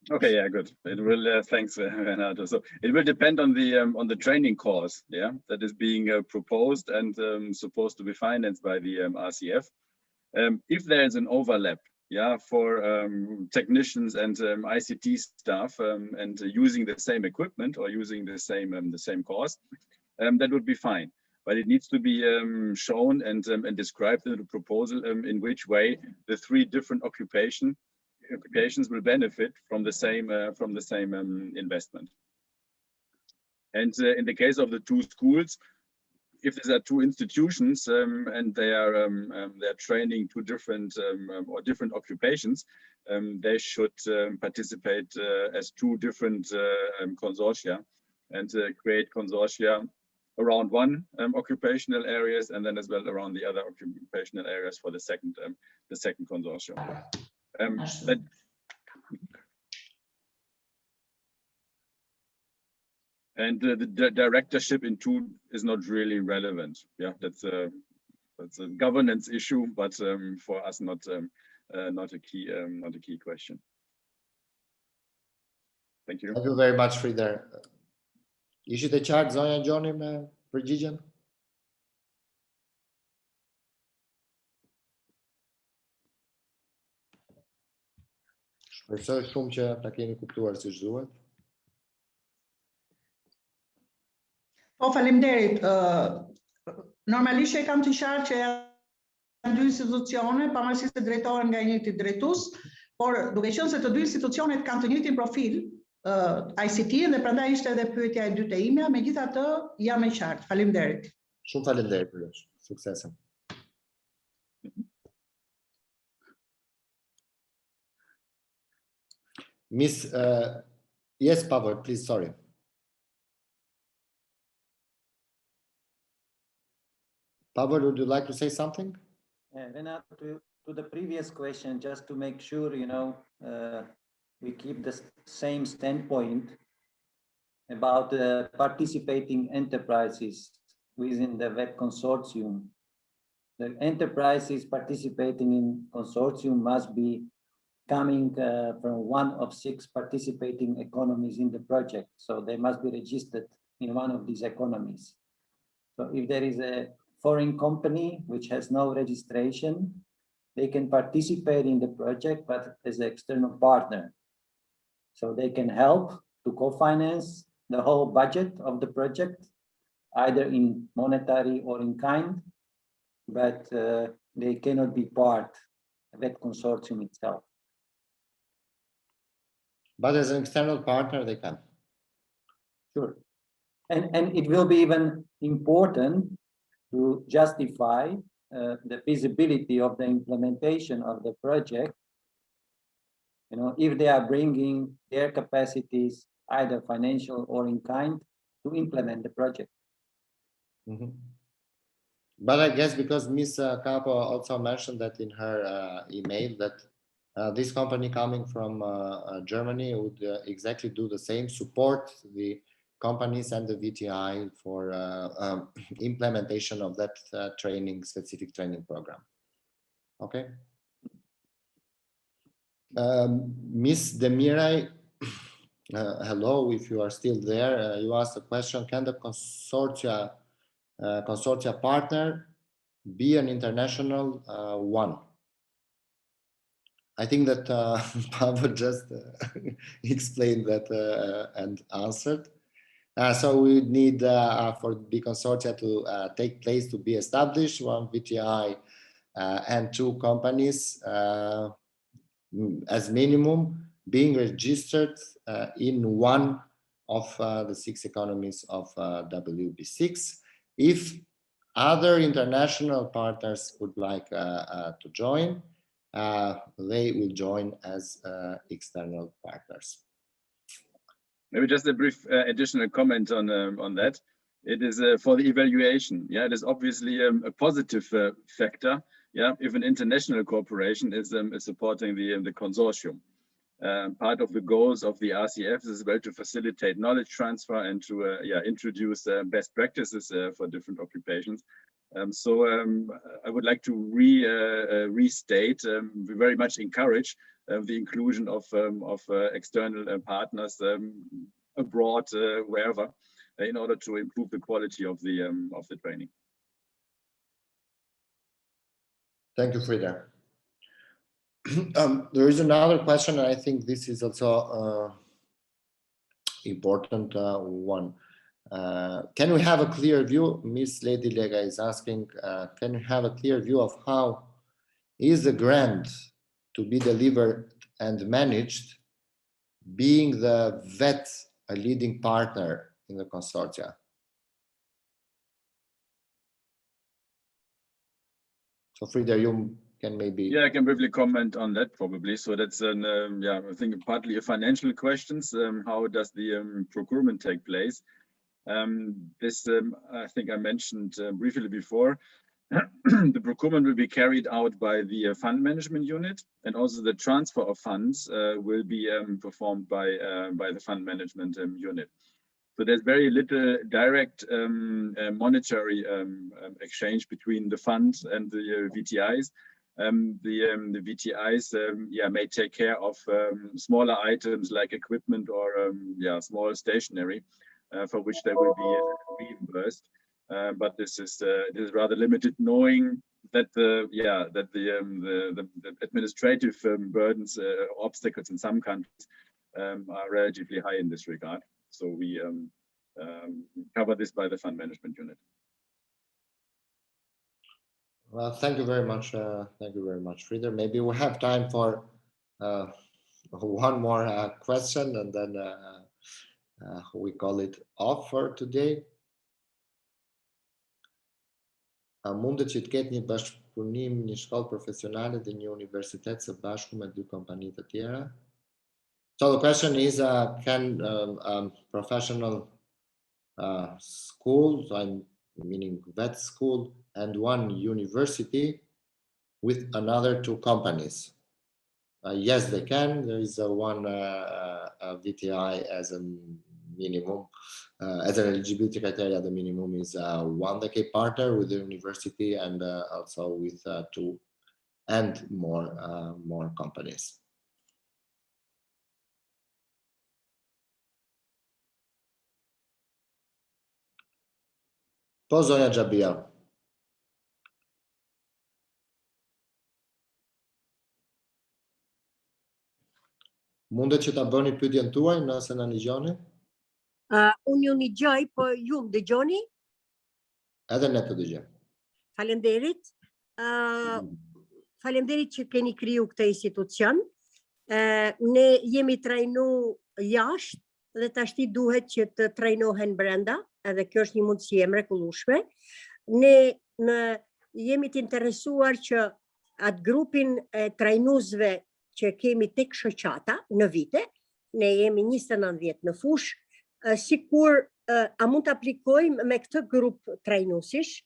Okay, yeah, good. It will. Thanks, Renato. So it will depend on the training course, yeah, that is being proposed and supposed to be financed by the RCF. If there is an overlap yeah, for technicians and ICT staff and using the same equipment or using the same course, that would be fine. But it needs to be shown and described in the proposal in which way the three different occupations will benefit from the same investment. And in the case of the two schools, if there are two institutions and they are they're training two different or different occupations, they should participate as two different consortia and create consortia around one occupational areas and then as well around the other occupational areas for the second consortium. And the directorship in two is not really relevant. Yeah, that's a governance issue, but for us not a key question. Thank you. Thank you very much, Frieder. Ishit e qartë, zonja Gjoni, me përgjigjen? Shpresoj shumë që ta keni kuptuar siç duhet. Po, faleminderit. Normalisht e kam të qartë që janë dy institucione, pavarësisht se drejtohen nga njëti drejtues, por duke qenë se të dy institucionet kanë të njëjtin profil, ICT, dhe prandaj ishte edhe pyetja e dytë e imja, megjithatë jam e qartë. Faleminderit. Shumë faleminderit për jush. Suksese. Miss, yes, Pavel, please, sorry. Pavel, would you like to say something? Renato, to the previous question, just to make sure, we keep the same standpoint about the participating enterprises within the WEB consortium. The enterprises participating in consortium must be coming from one of 6 participating economies in the project. So they must be registered in one of these economies. So if there is a foreign company which has no registration, they can participate in the project, but as an external partner. So they can help to co-finance the whole budget of the project, either in monetary or in kind, but they cannot be part of that consortium itself. But as an external partner, they can. Sure. And it will be even important to justify the feasibility of the implementation of the project. If they are bringing their capacities, either financial or in kind, to implement the project. Mm-hmm. But I guess because Ms. Capo also mentioned that in her email that this company coming from Germany would exactly do the same, support the companies and the VTI for implementation of that specific training program. Okay. Ms. 𝗵𝗲, hello, if you are still there, you asked a question, can the consortia partner be an international one? I think that Pavel just explained that and answered. So we need for the consortia to take place, to be established, one VTI and 2 companies as minimum being registered in one of the 6 economies of WB6. If other international partners would like to join, they will join as external partners. Maybe just a brief additional comment on that. It is for the evaluation. Yeah, it is obviously a positive factor. Yeah, if an international corporation is supporting the consortium. Part of the goals of the RCF is well to facilitate knowledge transfer and to introduce best practices for different occupations. So I would like to restate. We very much encourage the inclusion of external partners abroad, wherever, in order to improve the quality of the training. Thank you, Frieder. There is another question, and I think this is also important one. Can we have a clear view? Miss Lady Lega is asking, can we have a clear view of how is the grant to be delivered and managed, being the vet a leading partner in the consortia? So Frida, you can maybe... Yeah, I can briefly comment on that probably. So that's an, yeah, I think partly a financial questions. How does the procurement take place? This, I think I mentioned briefly before. The procurement will be carried out by the fund management unit, and also the transfer of funds will be performed by the fund management unit. So there's very little direct monetary exchange between the funds and the VTIs. The VTIs yeah, may take care of smaller items like equipment or yeah, small stationery for which they will be reimbursed. But this is rather limited, knowing that the administrative burdens, obstacles in some countries are relatively high in this regard. So we cover this by the fund management unit. Well, thank you very much. Thank you very much, Frida. Maybe we have time for one more question, and then we call it off for today. Mundet që të ketë një bashkëpunim, një shkollë profesionale dhe një universitet së bashku me 2 kompani të tjera? So the question is, can professional schools, I'm meaning vet school, and one university with another 2 companies? Yes, they can. There is one VTI as a minimum. As an eligibility criteria, the minimum is 1 decade partner with the university, and also with 2 and more companies. Po zonja Xhabia. Mundet që ta bëni pyetjen tuaj nëse na dëgjoni? Unë ju një gjaj, po ju më dëgjoni? Edhe ne të dëgjojmë. Faleminderit. Faleminderit që keni kriju këtë institucion. Ne jemi trajnu jashtë dhe tashti duhet që të trajnohen brenda, edhe kjo është një mundësi e mrekullueshme. Ne jemi të interesuar që atë grupin e trajnuesve që kemi tek shoqata në vite, ne jemi 29 vjet në fush, sikur a mund të aplikojmë me këtë grup trajnuesish,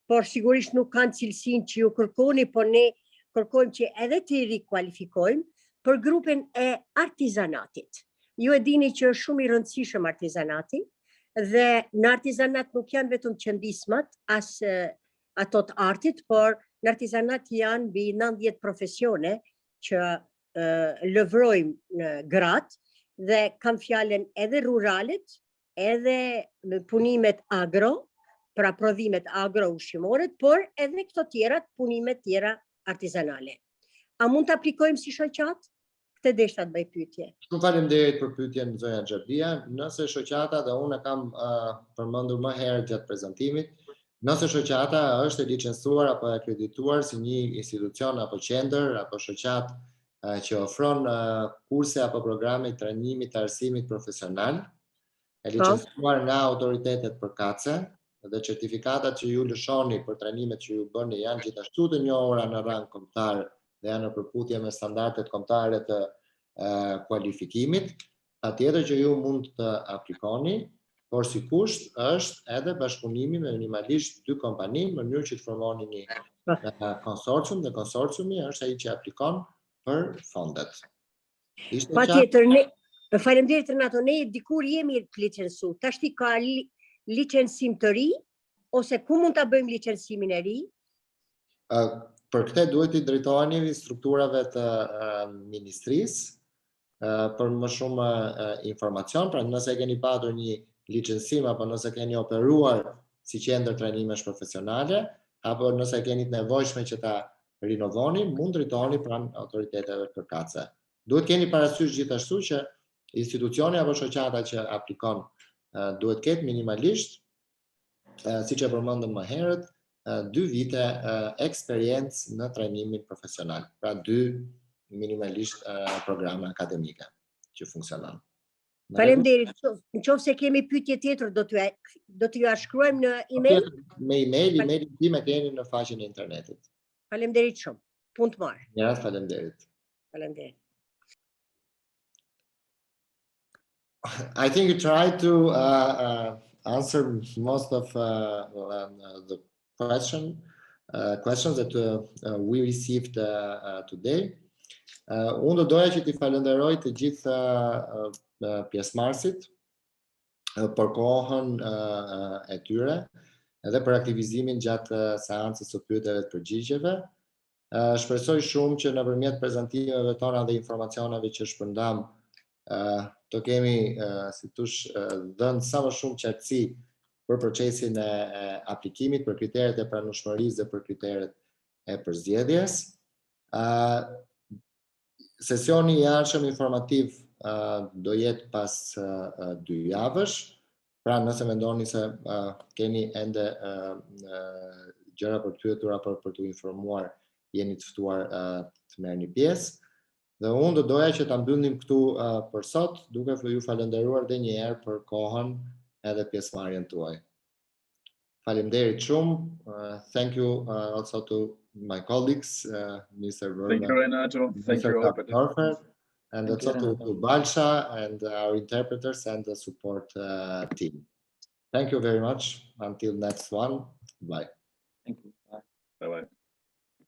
por sigurisht nuk kanë cilësinë që ju kërkoni, por ne kërkojmë që edhe të rikualifikojmë për grupin e artizanatit. Ju e dini që është shumë i rëndësishëm artizanati, dhe në artizanat nuk janë vetëm qëndismat, as ato të artit, por në artizanat janë mbi 90 profesione që lëvrojmë në gratë, dhe kam fjalen edhe ruralet, edhe punimet agro, pra prodhimet agro ushqimore, por edhe këto tjerat, punimet tjera artizanale. A mund të aplikojmë si shoqat? Këtë deshta të bëj pyetje. Shumë faleminderit për pyetjen zonja Xhabia. Nëse shoqata, dhe unë kam përmendur më herë gjatë prezantimit, nëse shoqata është e licencuar apo e akredituar si një institucion apo qendër apo shoqat që ofron kurse apo programe trajnimit të arsimit profesional, e licencuar nga autoritetet përkatëse, dhe certifikatat që ju lëshoni për trajnimet që ju bëni janë gjithashtu të njohura në rang kombëtar dhe janë në përputhje me standardet kombëtare të kualifikimit, patjetër që ju mund të aplikoni, por si kusht është edhe bashkëpunimi me minimalisht 2 kompani, në mënyrë që të formoni një konsorcium, dhe konsorciumi është ai që aplikon për fondet. Patjetër, faleminderit Renato, ne dikur jemi të licencu, tashti ka licencim të ri, ose ku mund ta bëjmë licencimin e ri? Për këtë duhet i drejtoheni strukturave të ministrisë për më shumë informacion, pra nëse keni patur një licencim apo nëse keni operuar si qendër trajnimesh profesionale, apo nëse keni të nevojshme që ta rinovoni, mund drejtoni pranë autoriteteve kërkatëse. Duhet keni parasysh gjithashtu që institucioni apo shoqata që aplikon duhet ketë minimalisht, siç e përmendëm më herët, 2 vite eksperiencë në trajnimin profesional, pra 2 minimalisht programe akademike që funksionon. Faleminderit. Nëse kemi pyetje tjetër do t'ju shkruajmë në email. Me emailin tim e keni në faqen e internetit. Faleminderit shumë. Punë të mirë. Ja, faleminderit. Faleminderit. I think you tried to answer most of the questions that we received today. Unë do doja që t'i falenderoj të gjithë pjesëmarrësit për kohën e tyre edhe për aktivizimin gjatë seancës së pyetjeve të përgjigjeve. Shpresoj shumë që nëpërmjet prezantimeve tona dhe informacioneve që shpërndam të kemi, si thosh, dhënë sa më shumë qartësi për procesin e aplikimit, për kriteret e pranueshmërisë dhe për kriteret e përzgjedhjes. Sesioni i jashtëm informativ do jetë pas 2 javësh, pra nëse mendoni se keni ende gjëra për të pyetur apo për t'u informuar, jeni të ftuar të merrni pjesë. Dhe unë do doja që ta mbyllim këtu për sot, duke ju falendëruar edhe një herë për kohën edhe pjesëmarrjen tuaj. Faleminderit shumë. Thank you also to my colleagues, Mr. Thank you, Renato. Thank you, 𝗪𝗪𝗀𝗏, and also to 𝗪𝗪𝗀𝗏 and our interpreters and the support team. Thank you very much. Until next one. Bye. Thank you. Bye. Bye-bye.